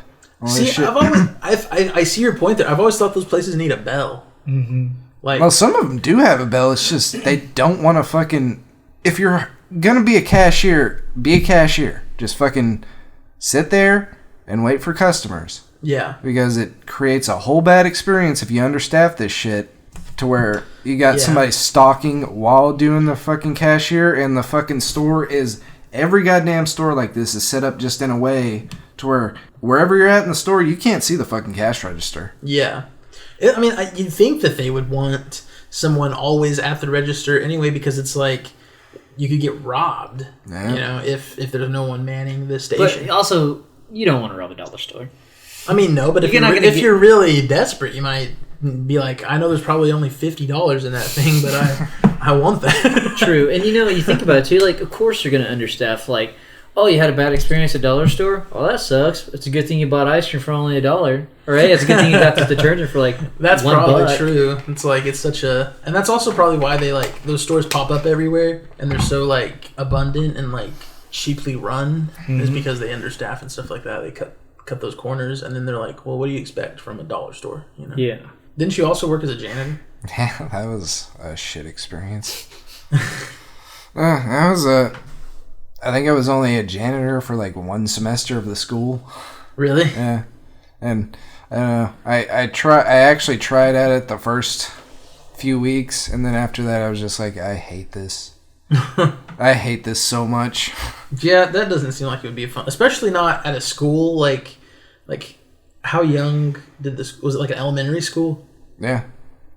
See, I see your point there. I've always thought those places need a bell. Mm-hmm. Like, well, some of them do have a bell. It's just they don't want to fucking... If you're gonna be a cashier, be a cashier. Just fucking sit there and wait for customers. Yeah. Because it creates a whole bad experience if you understaff this shit to where you got somebody stalking while doing the fucking cashier, and the fucking store is... Every goddamn store like this is set up just in a way to where wherever you're at in the store, you can't see the fucking cash register. Yeah. I mean, you'd think that they would want someone always at the register anyway, because it's like you could get robbed, you know, if there's no one manning the station. But also, you don't want to rob a dollar store. I mean, no, but if you're really desperate, you might be like, I know there's probably only $50 in that thing, but I want that. True. And you know, you think about it too, like, of course you're going to understaff. Like, oh, you had a bad experience at dollar store? Well, that sucks. It's a good thing you bought ice cream for only $1. Or hey, it's a good thing you got the detergent for like that's $1. Probably true. It's like, it's such a... And that's also probably why they like... Those stores pop up everywhere and they're so like abundant and like cheaply run is because they understaff and stuff like that. They cut those corners and then they're like, well, what do you expect from a dollar store? You know? Yeah. Didn't you also work as a janitor? Yeah, that was a shit experience. I think I was only a janitor for like 1 semester of the school. Really? Yeah. And I don't know. I actually tried at it the first few weeks, and then after that I was just like, I hate this. I hate this so much. Yeah, that doesn't seem like it would be fun, especially not at a school like how young did this... Was it like an elementary school? Yeah.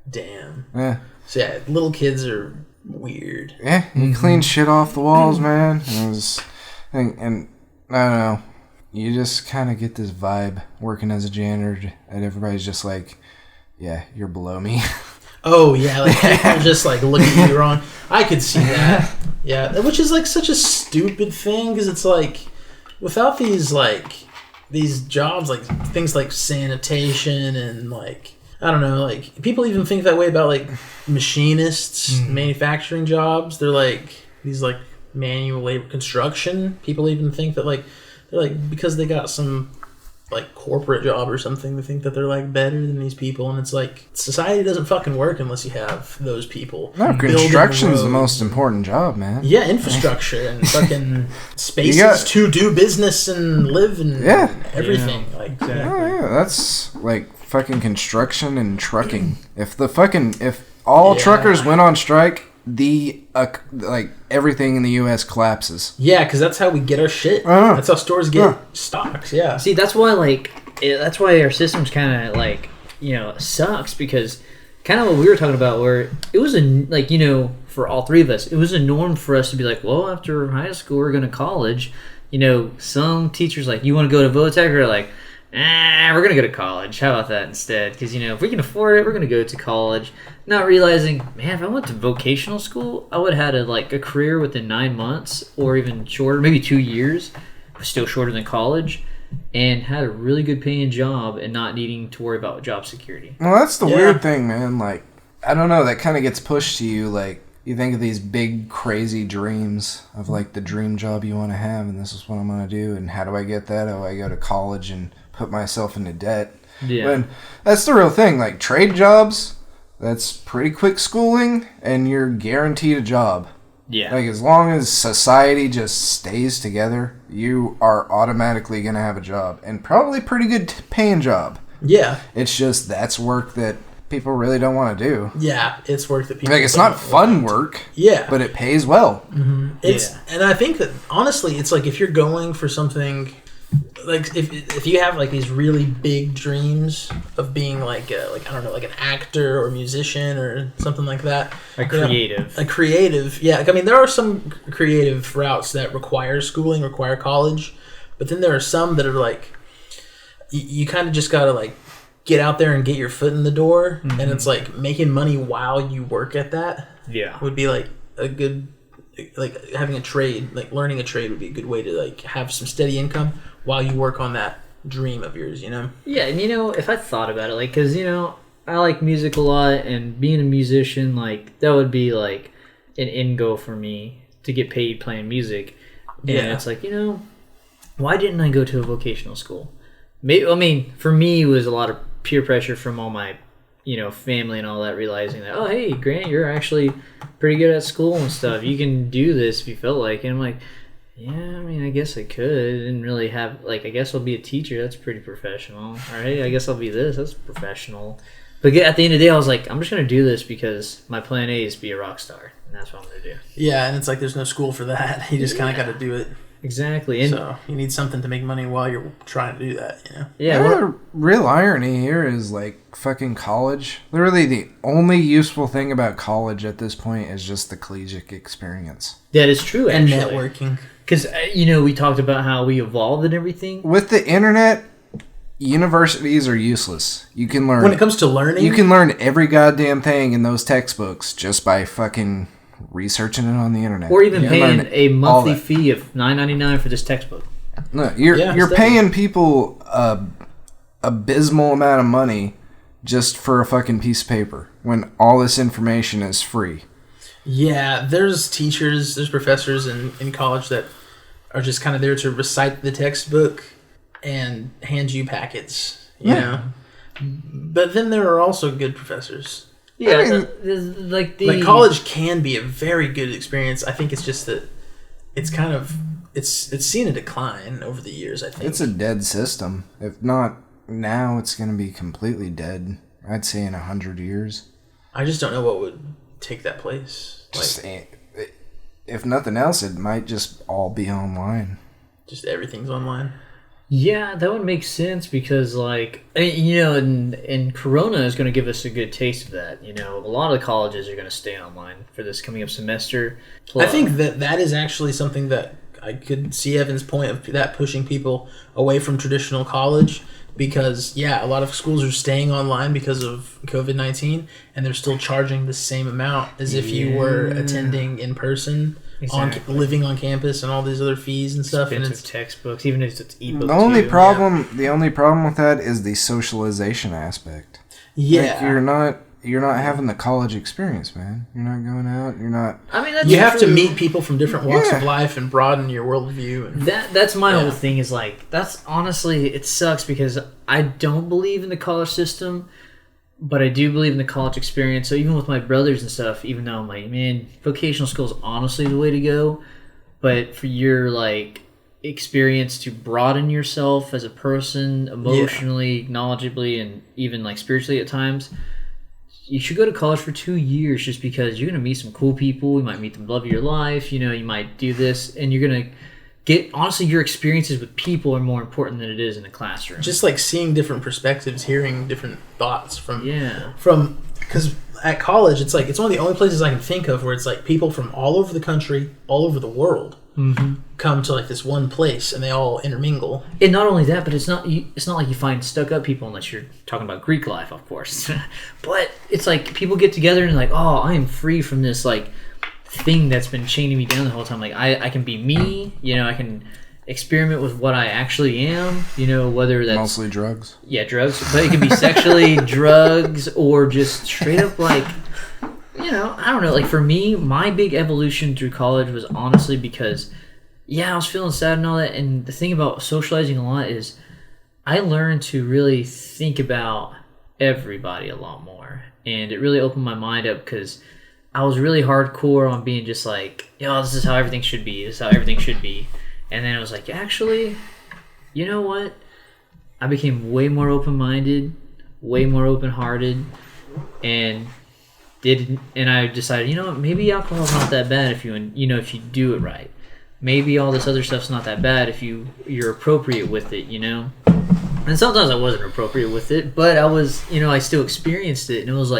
Damn. Yeah. So yeah, little kids are weird. Yeah, you clean shit off the walls, man. And I don't know. You just kind of get this vibe working as a janitor, and everybody's just like, yeah, you're below me. Oh, yeah, like people just like looking at you wrong. I could see that. Yeah, which is like such a stupid thing, because it's like, without these jobs, like things like sanitation and like, I don't know, like people even think that way about like machinists, manufacturing jobs. They're like these like manual labor construction. People even think that like they're like, because they got some like corporate job or something, they think that they're like better than these people, and it's like society doesn't fucking work unless you have those people. No, construction's the most important job, man. Yeah, infrastructure and fucking spaces to do business and live and everything. Yeah. Like, exactly. Oh yeah, that's like fucking construction and trucking. If all truckers went on strike, like everything in the U.S. collapses. Yeah, because that's how we get our shit. That's how stores get stocks. Yeah. See, that's why that's why our system's kind of like, you know, sucks, because kind of what we were talking about, where it was like, you know, for all three of us, it was a norm for us to be like, well, after high school we're going to college. You know, some teachers like, you want to go to Votech, or like, we're going to go to college. How about that instead? Because, you know, if we can afford it, we're going to go to college. Not realizing, man, if I went to vocational school, I would have had a career within 9 months, or even shorter, maybe 2 years, still shorter than college, and had a really good paying job and not needing to worry about job security. Well, that's the weird thing, man. Like, I don't know, that kind of gets pushed to you. Like, you think of these big, crazy dreams of, like, the dream job you want to have, and this is what I'm going to do, and how do I get that? Oh, I go to college and put myself into debt. Yeah. When that's the real thing. Like, trade jobs, that's pretty quick schooling, and you're guaranteed a job. Yeah. Like, as long as society just stays together, you are automatically going to have a job, and probably pretty good paying job. Yeah. It's just that's work that people really don't want to do. Yeah, it's work that people like, it's not fun work. Yeah. But it pays well. Mm-hmm. And I think that, honestly, it's like, if you're going for something... Like, if you have like these really big dreams of being like I don't know, like an actor or musician or something like that, a creative, yeah. Like, I mean, there are some creative routes that require schooling, require college, but then there are some that are like you kind of just gotta like get out there and get your foot in the door, and it's like making money while you work at that. Yeah, would be like a good like having a trade, like learning a trade would be a good way to like have some steady income while you work on that dream of yours, you know? Yeah, and if I thought about it, like, because, I like music a lot, and being a musician, like, that would be, like, an end goal for me to get paid playing music. And it's like, why didn't I go to a vocational school? Maybe, I mean, for me, it was a lot of peer pressure from all my, family and all that, realizing that, oh, hey, Grant, you're actually pretty good at school and stuff. You can do this if you felt like it. And I'm like, yeah, I mean, I guess I could. I didn't really have, like, I guess I'll be a teacher. That's pretty professional. All right, I guess I'll be this. That's professional. But at the end of the day, I was like, I'm just going to do this because my plan A is to be a rock star. And that's what I'm going to do. Yeah, and it's like there's no school for that. You just kind of got to do it. Exactly. And so you need something to make money while you're trying to do that, Yeah. The real irony here is, like, fucking college. Literally the only useful thing about college at this point is just the collegiate experience. That is true, and actually. networking. Because, we talked about how we evolved and everything. With the internet, universities are useless. You can learn... When it comes to learning... You can learn every goddamn thing in those textbooks just by fucking researching it on the internet. Or even paying a monthly fee of $9.99 for this textbook. No, you're paying people a abysmal amount of money just for a fucking piece of paper when all this information is free. Yeah, there's teachers, there's professors in college that are just kind of there to recite the textbook and hand you packets, you know. But then there are also good professors. Yeah, I mean, like college can be a very good experience. I think it's just that it's kind of it's seen a decline over the years, I think. It's a dead system. If not now, it's going to be completely dead. I'd say in 100 years. I just don't know what would take that place. If nothing else, it might just all be online. Just everything's online. Yeah, that would make sense because, like, and Corona is going to give us a good taste of that. A lot of the colleges are going to stay online for this coming up semester. I think that is actually something that I could see Evan's point of that pushing people away from traditional college because, a lot of schools are staying online because of COVID-19 and they're still charging the same amount as if you were attending in person. Exactly. Living on campus and all these other fees and stuff. Expensive and textbooks, even if it's ebook. The only problem with that is the socialization aspect. Yeah, like you're not having the college experience, man. You're not going out. You're not. I mean, that's you have to meet people from different walks of life and broaden your worldview. And that's my whole thing. Is like that's honestly it sucks because I don't believe in the college system. But I do believe in the college experience. So even with my brothers and stuff, even though I'm like, man, vocational school is honestly the way to go. But for your experience to broaden yourself as a person, emotionally, knowledgeably, and even spiritually at times, you should go to college for 2 years just because you're gonna meet some cool people. You might meet the love of your life. You might do this, and you're gonna honestly, your experiences with people are more important than it is in the classroom. Just seeing different perspectives, hearing different thoughts from because at college it's one of the only places I can think of where it's people from all over the country, all over the world come to this one place and they all intermingle. And not only that, but it's not like you find stuck up people unless you're talking about Greek life, of course. But it's people get together and oh, I am free from this thing that's been chaining me down the whole time. I can be me, I can experiment with what I actually am, whether that's mostly drugs. Yeah, drugs, but it can be sexually, drugs, or just straight up I don't know. For me, my big evolution through college was honestly because I was feeling sad and all that, and the thing about socializing a lot is I learned to really think about everybody a lot more, and it really opened my mind up because I was really hardcore on being just this is how everything should be. This is how everything should be. And then I was actually, you know what? I became way more open-minded, way more open-hearted, and I decided, what? Maybe alcohol's not that bad if you do it right. Maybe all this other stuff's not that bad if you're appropriate with it, And sometimes I wasn't appropriate with it, but I was, I still experienced it, and it was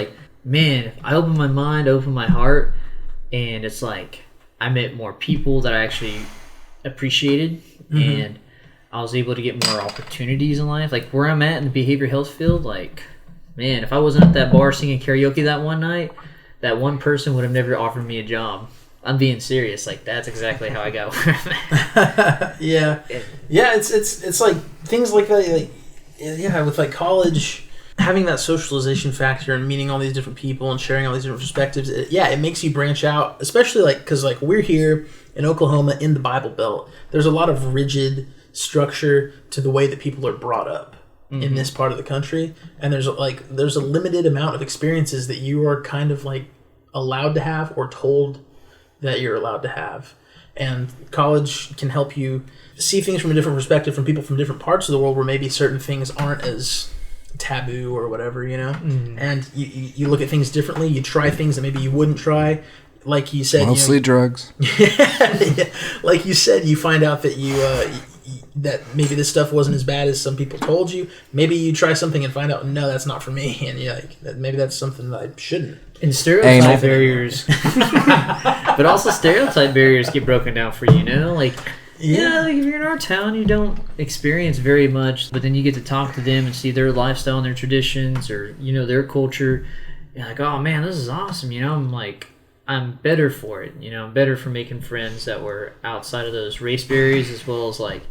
man, I opened my mind, opened my heart, and it's I met more people that I actually appreciated, and I was able to get more opportunities in life. Where I'm at in the behavioral health field, man, if I wasn't at that bar singing karaoke that one night, that one person would have never offered me a job. I'm being serious. Like, that's exactly how I got where I'm at. Yeah. It's like things like that. Like, yeah, with like college, having that socialization factor and meeting all these different people and sharing all these different perspectives. It makes you branch out, especially like because like we're here in Oklahoma in the Bible Belt. There's a lot of rigid structure to the way that people are brought up in this part of the country, and there's a limited amount of experiences that you are kind of like allowed to have or told that you're allowed to have. And college can help you see things from a different perspective from people from different parts of the world where maybe certain things aren't as taboo or whatever, you know. And you look at things differently. You try things that maybe you wouldn't try. Like you said, mostly drugs. Yeah, like you said, you find out that that maybe this stuff wasn't as bad as some people told you. Maybe you try something and find out, no, that's not for me, and you're like, maybe that's something that I shouldn't. And stereotype barriers, but also stereotype barriers get broken down for you. You know, like like if you're in our town, you don't experience very much, but then you get to talk to them and see their lifestyle and their traditions, or their culture. You're like, oh man, this is awesome. I'm better for it. I'm better for making friends that were outside of those race barriers as well as like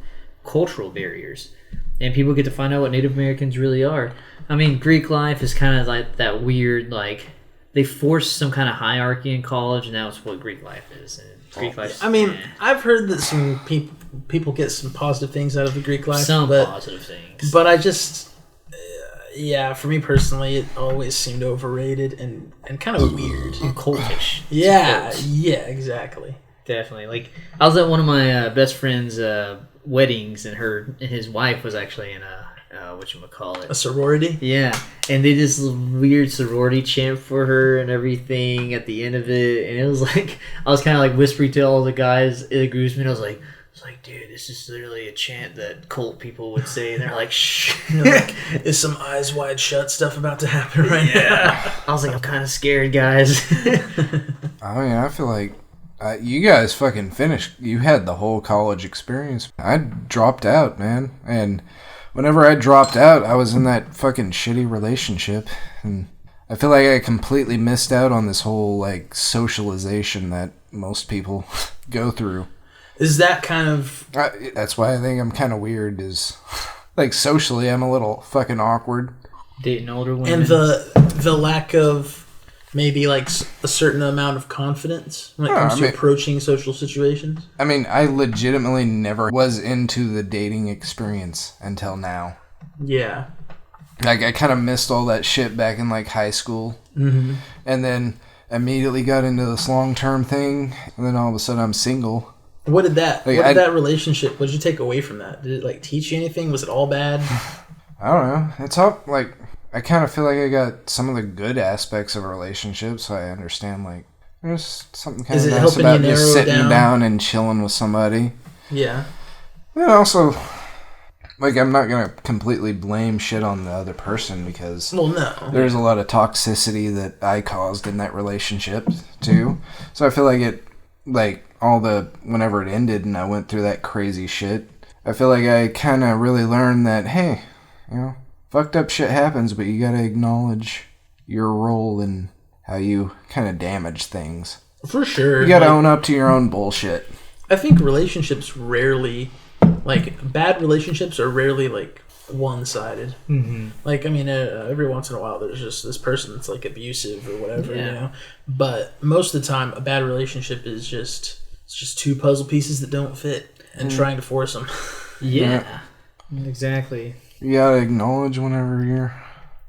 cultural barriers. And people get to find out what Native Americans really are. I mean, Greek life is kind of like that weird, like, they force some kind of hierarchy in college, and that's what Greek life is. And Greek life. I mean, I've heard that some people get some positive things out of the Greek life. Positive things. But I just... for me personally, it always seemed overrated and kind of weird. And cultish. Yeah, exactly. Definitely. Like, I was at one of my best friend's weddings, and his wife was actually in a a sorority. Yeah, and they did this weird sorority chant for her and everything at the end of it, and it was like I was kind of like whispering to all the guys in the groomsmen. I was like, dude, this is literally a chant that cult people would say, and they're like, shh. Like, is some eyes wide shut stuff about to happen right now? I was like, I'm kind of scared, guys. I mean, I feel like you guys fucking finished. You had the whole college experience. I dropped out, man. And whenever I dropped out, I was in that fucking shitty relationship. And I feel like I completely missed out on this whole, like, socialization that most people go through. Is that kind of... that's why I think I'm kind of weird, is... Like, socially, I'm a little fucking awkward. Dating older women. And the lack of maybe, like, a certain amount of confidence when it comes to approaching social situations? I mean, I legitimately never was into the dating experience until now. Yeah. Like, I kind of missed all that shit back in, like, high school. Mm-hmm. And then immediately got into this long-term thing, and then all of a sudden I'm single. What did that relationship, what did you take away from that? Did it, like, teach you anything? Was it all bad? I don't know. It's all, like, I kind of feel like I got some of the good aspects of a relationship, so I understand, like, there's something kind of nice about just sitting down and chilling with somebody. Yeah. And also, like, I'm not going to completely blame shit on the other person because there's a lot of toxicity that I caused in that relationship, too. So I feel like it, like, whenever it ended and I went through that crazy shit, I feel like I kind of really learned that, hey, fucked up shit happens, but you gotta acknowledge your role in how you kind of damage things. For sure. You gotta own up to your own bullshit. I think relationships rarely, like, bad relationships are rarely, like, one-sided. Mm-hmm. Like, I mean, every once in a while there's just this person that's, like, abusive or whatever, you know? But most of the time, a bad relationship is just two puzzle pieces that don't fit and trying to force them. Yeah. Exactly. You gotta acknowledge whenever your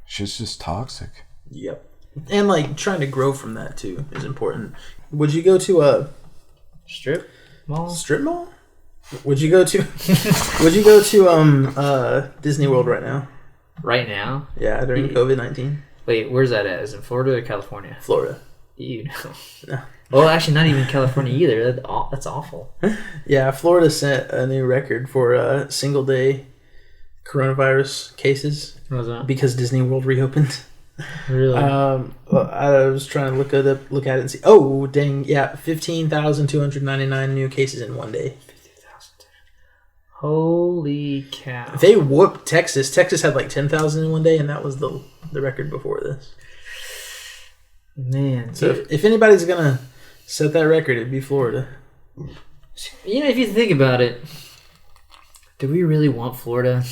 shit's just toxic. Yep. And, like, trying to grow from that, too, is important. Would you go to a... Strip mall? Strip mall? Would you go to Disney World right now? Right now? Yeah, during COVID-19. Wait, where's that at? Is it Florida or California? Florida. You know. No. Well, actually, not even California either. That's awful. Yeah, Florida set a new record for single-day coronavirus cases. What was that? Because Disney World reopened. Really? I was trying to look at it and see. Oh, dang! Yeah, 15,299 new cases in one day. 50,000. Holy cow! They whooped Texas. Texas had like 10,000 in one day, and that was the record before this. Man. So if anybody's gonna set that record, it'd be Florida. You know, if you think about it, do we really want Florida?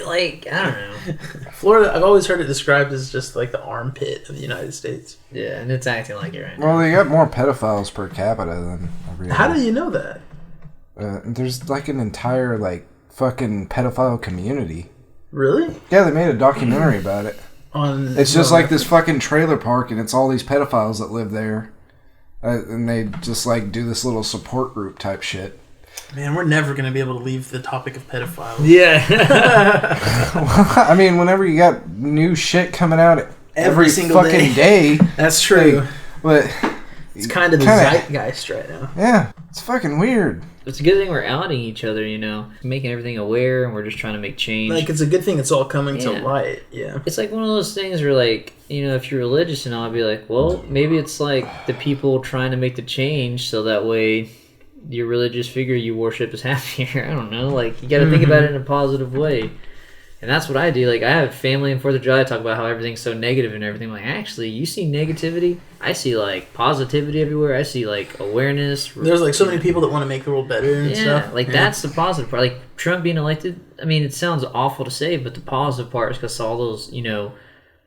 Like, I don't know. Florida, I've always heard it described as just like the armpit of the United States. Yeah, and it's acting like it right now. Well, they got more pedophiles per capita than every other. How do you know that? There's like an entire like fucking pedophile community. Really? Yeah, they made a documentary about it. It's just like this fucking trailer park, and it's all these pedophiles that live there, and they just like do this little support group type shit. Man, we're never going to be able to leave the topic of pedophiles. Yeah. I mean, whenever you got new shit coming out every single fucking day. That's true. But it's kind of the zeitgeist right now. Yeah, it's fucking weird. It's a good thing we're outing each other, you know, making everything aware, and we're just trying to make change. Like, it's a good thing it's all coming to light, yeah. It's like one of those things where, like, you know, if you're religious and all, I'd be like, well, maybe it's like the people trying to make the change so that way your religious figure you worship is happier. I don't know. Like, you got to think about it in a positive way. And that's what I do. Like, I have family in 4th of July. I talk about how everything's so negative and everything. Like, actually, you see negativity. I see, like, positivity everywhere. I see, like, awareness. There's, like, so many people that want to make the world better and stuff. Like, that's the positive part. Like, Trump being elected, I mean, it sounds awful to say, but the positive part is because all those, you know,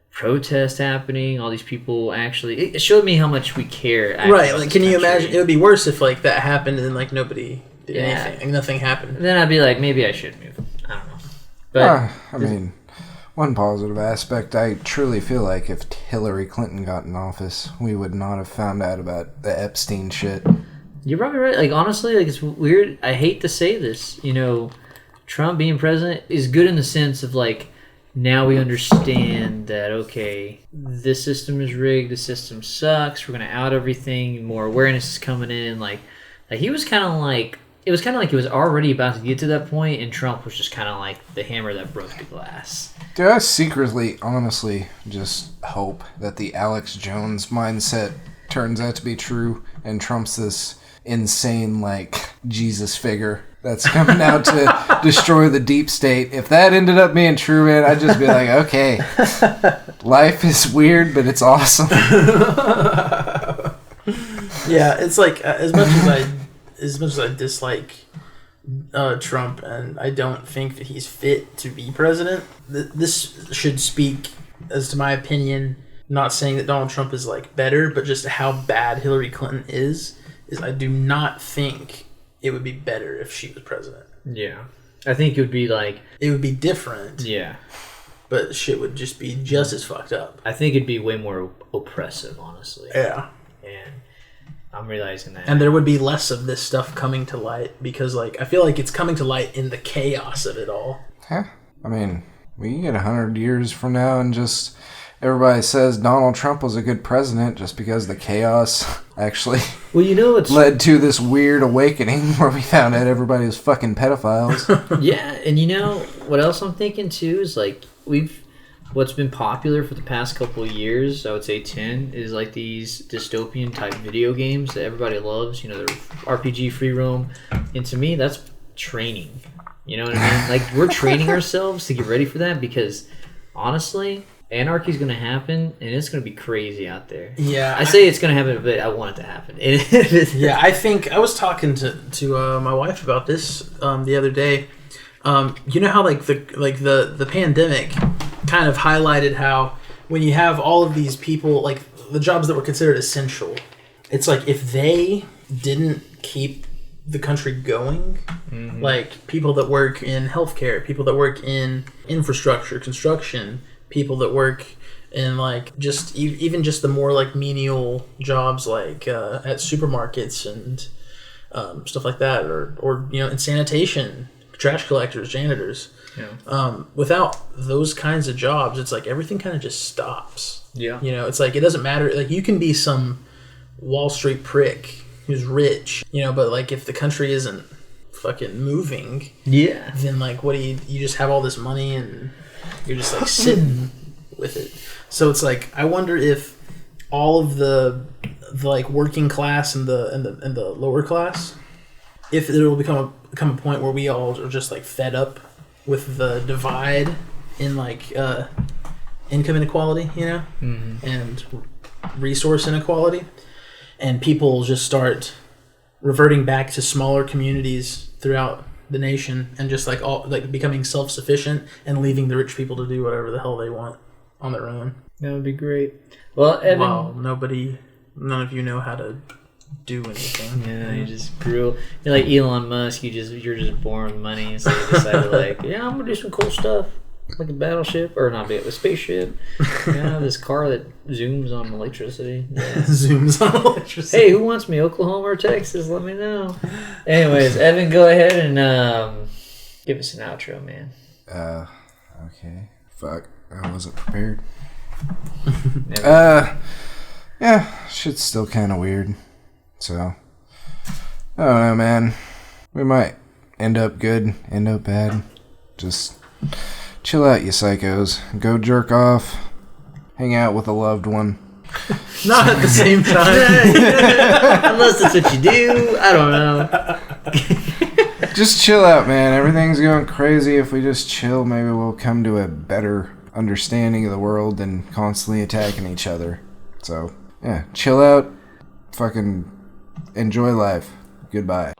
protests happening, all these people actually, it showed me how much we care. Right, like, can you imagine, it would be worse if, like, that happened and, like, nobody did anything, and nothing happened. Then I'd be like, maybe I should move. I don't know. But I mean, one positive aspect, I truly feel like if Hillary Clinton got in office, we would not have found out about the Epstein shit. You're probably right. Like, honestly, like, it's weird. I hate to say this, you know, Trump being president is good in the sense of, like, now we understand that, okay, this system is rigged, the system sucks, we're going to out everything, more awareness is coming in. Like he was kind of like, it was kind of like he was already about to get to that point, and Trump was just kind of like the hammer that broke the glass. Dude, I secretly, honestly, just hope that the Alex Jones mindset turns out to be true, and Trump's this insane, like, Jesus figure that's coming out to destroy the deep state. If that ended up being true, man, I'd just be like, okay, life is weird, but it's awesome. Yeah, it's like, as much as I dislike Trump, and I don't think that he's fit to be president, this should speak as to my opinion, not saying that Donald Trump is, like, better, but just how bad Hillary Clinton is I do not think it would be better if she was president. Yeah. I think it would be like... It would be different. Yeah. But shit would just be just as fucked up. I think it'd be way more oppressive, honestly. Yeah. And I'm realizing that. And there would be less of this stuff coming to light because, like, I feel like it's coming to light in the chaos of it all. Huh? I mean, we can get 100 years from now and just... Everybody says Donald Trump was a good president just because the chaos actually led to this weird awakening where we found out everybody was fucking pedophiles. Yeah, and you know what else I'm thinking too is like what's been popular for the past couple of years, I would say 10, is like these dystopian type video games that everybody loves. You know, they're RPG free roam, and to me that's training. You know what I mean? Like we're training ourselves to get ready for that because honestly, anarchy's going to happen, and it's going to be crazy out there. Yeah. I say it's going to happen, but I want it to happen. Yeah, I think... I was talking to my wife about this the other day. You know how, like, the pandemic kind of highlighted how when you have all of these people, like, the jobs that were considered essential, it's like if they didn't keep the country going, like people that work in healthcare, people that work in infrastructure, construction... people that work in, like, just even just the more, like, menial jobs, like at supermarkets and stuff like that, or you know, in sanitation, trash collectors, janitors. Yeah. Without those kinds of jobs, it's like everything kind of just stops. Yeah. You know, it's like it doesn't matter. Like you can be some Wall Street prick who's rich, you know, but like if the country isn't fucking moving, yeah, then like what do you just have all this money and you're just like sitting with it. So it's like I wonder if all of the like working class and the lower class, if it will become a point where we all are just like fed up with the divide in like income inequality, you know, and resource inequality. and people just start reverting back to smaller communities throughout the nation, and just like becoming self-sufficient and leaving the rich people to do whatever the hell they want on their own. That would be great. Well, Evan, wow, none of you know how to do anything. Yeah, you just grew. You're like Elon Musk. You're just born with money, and so you decided like, yeah, I'm gonna do some cool stuff, like a battleship or not a spaceship. Yeah, this car that zooms on electricity. Yeah. Zooms on electricity. Hey, who wants me, Oklahoma or Texas? Let me know. Anyways, Evan, go ahead and give us an outro, man. Okay. Fuck, I wasn't prepared. Yeah, shit's still kind of weird. So, I don't know, man. We might end up good, end up bad. Just chill out, you psychos. Go jerk off. Hang out with a loved one. Not at the same time. Unless that's what you do. I don't know. Just chill out, man. Everything's going crazy. If we just chill, maybe we'll come to a better understanding of the world than constantly attacking each other. So, yeah, chill out. Fucking enjoy life. Goodbye.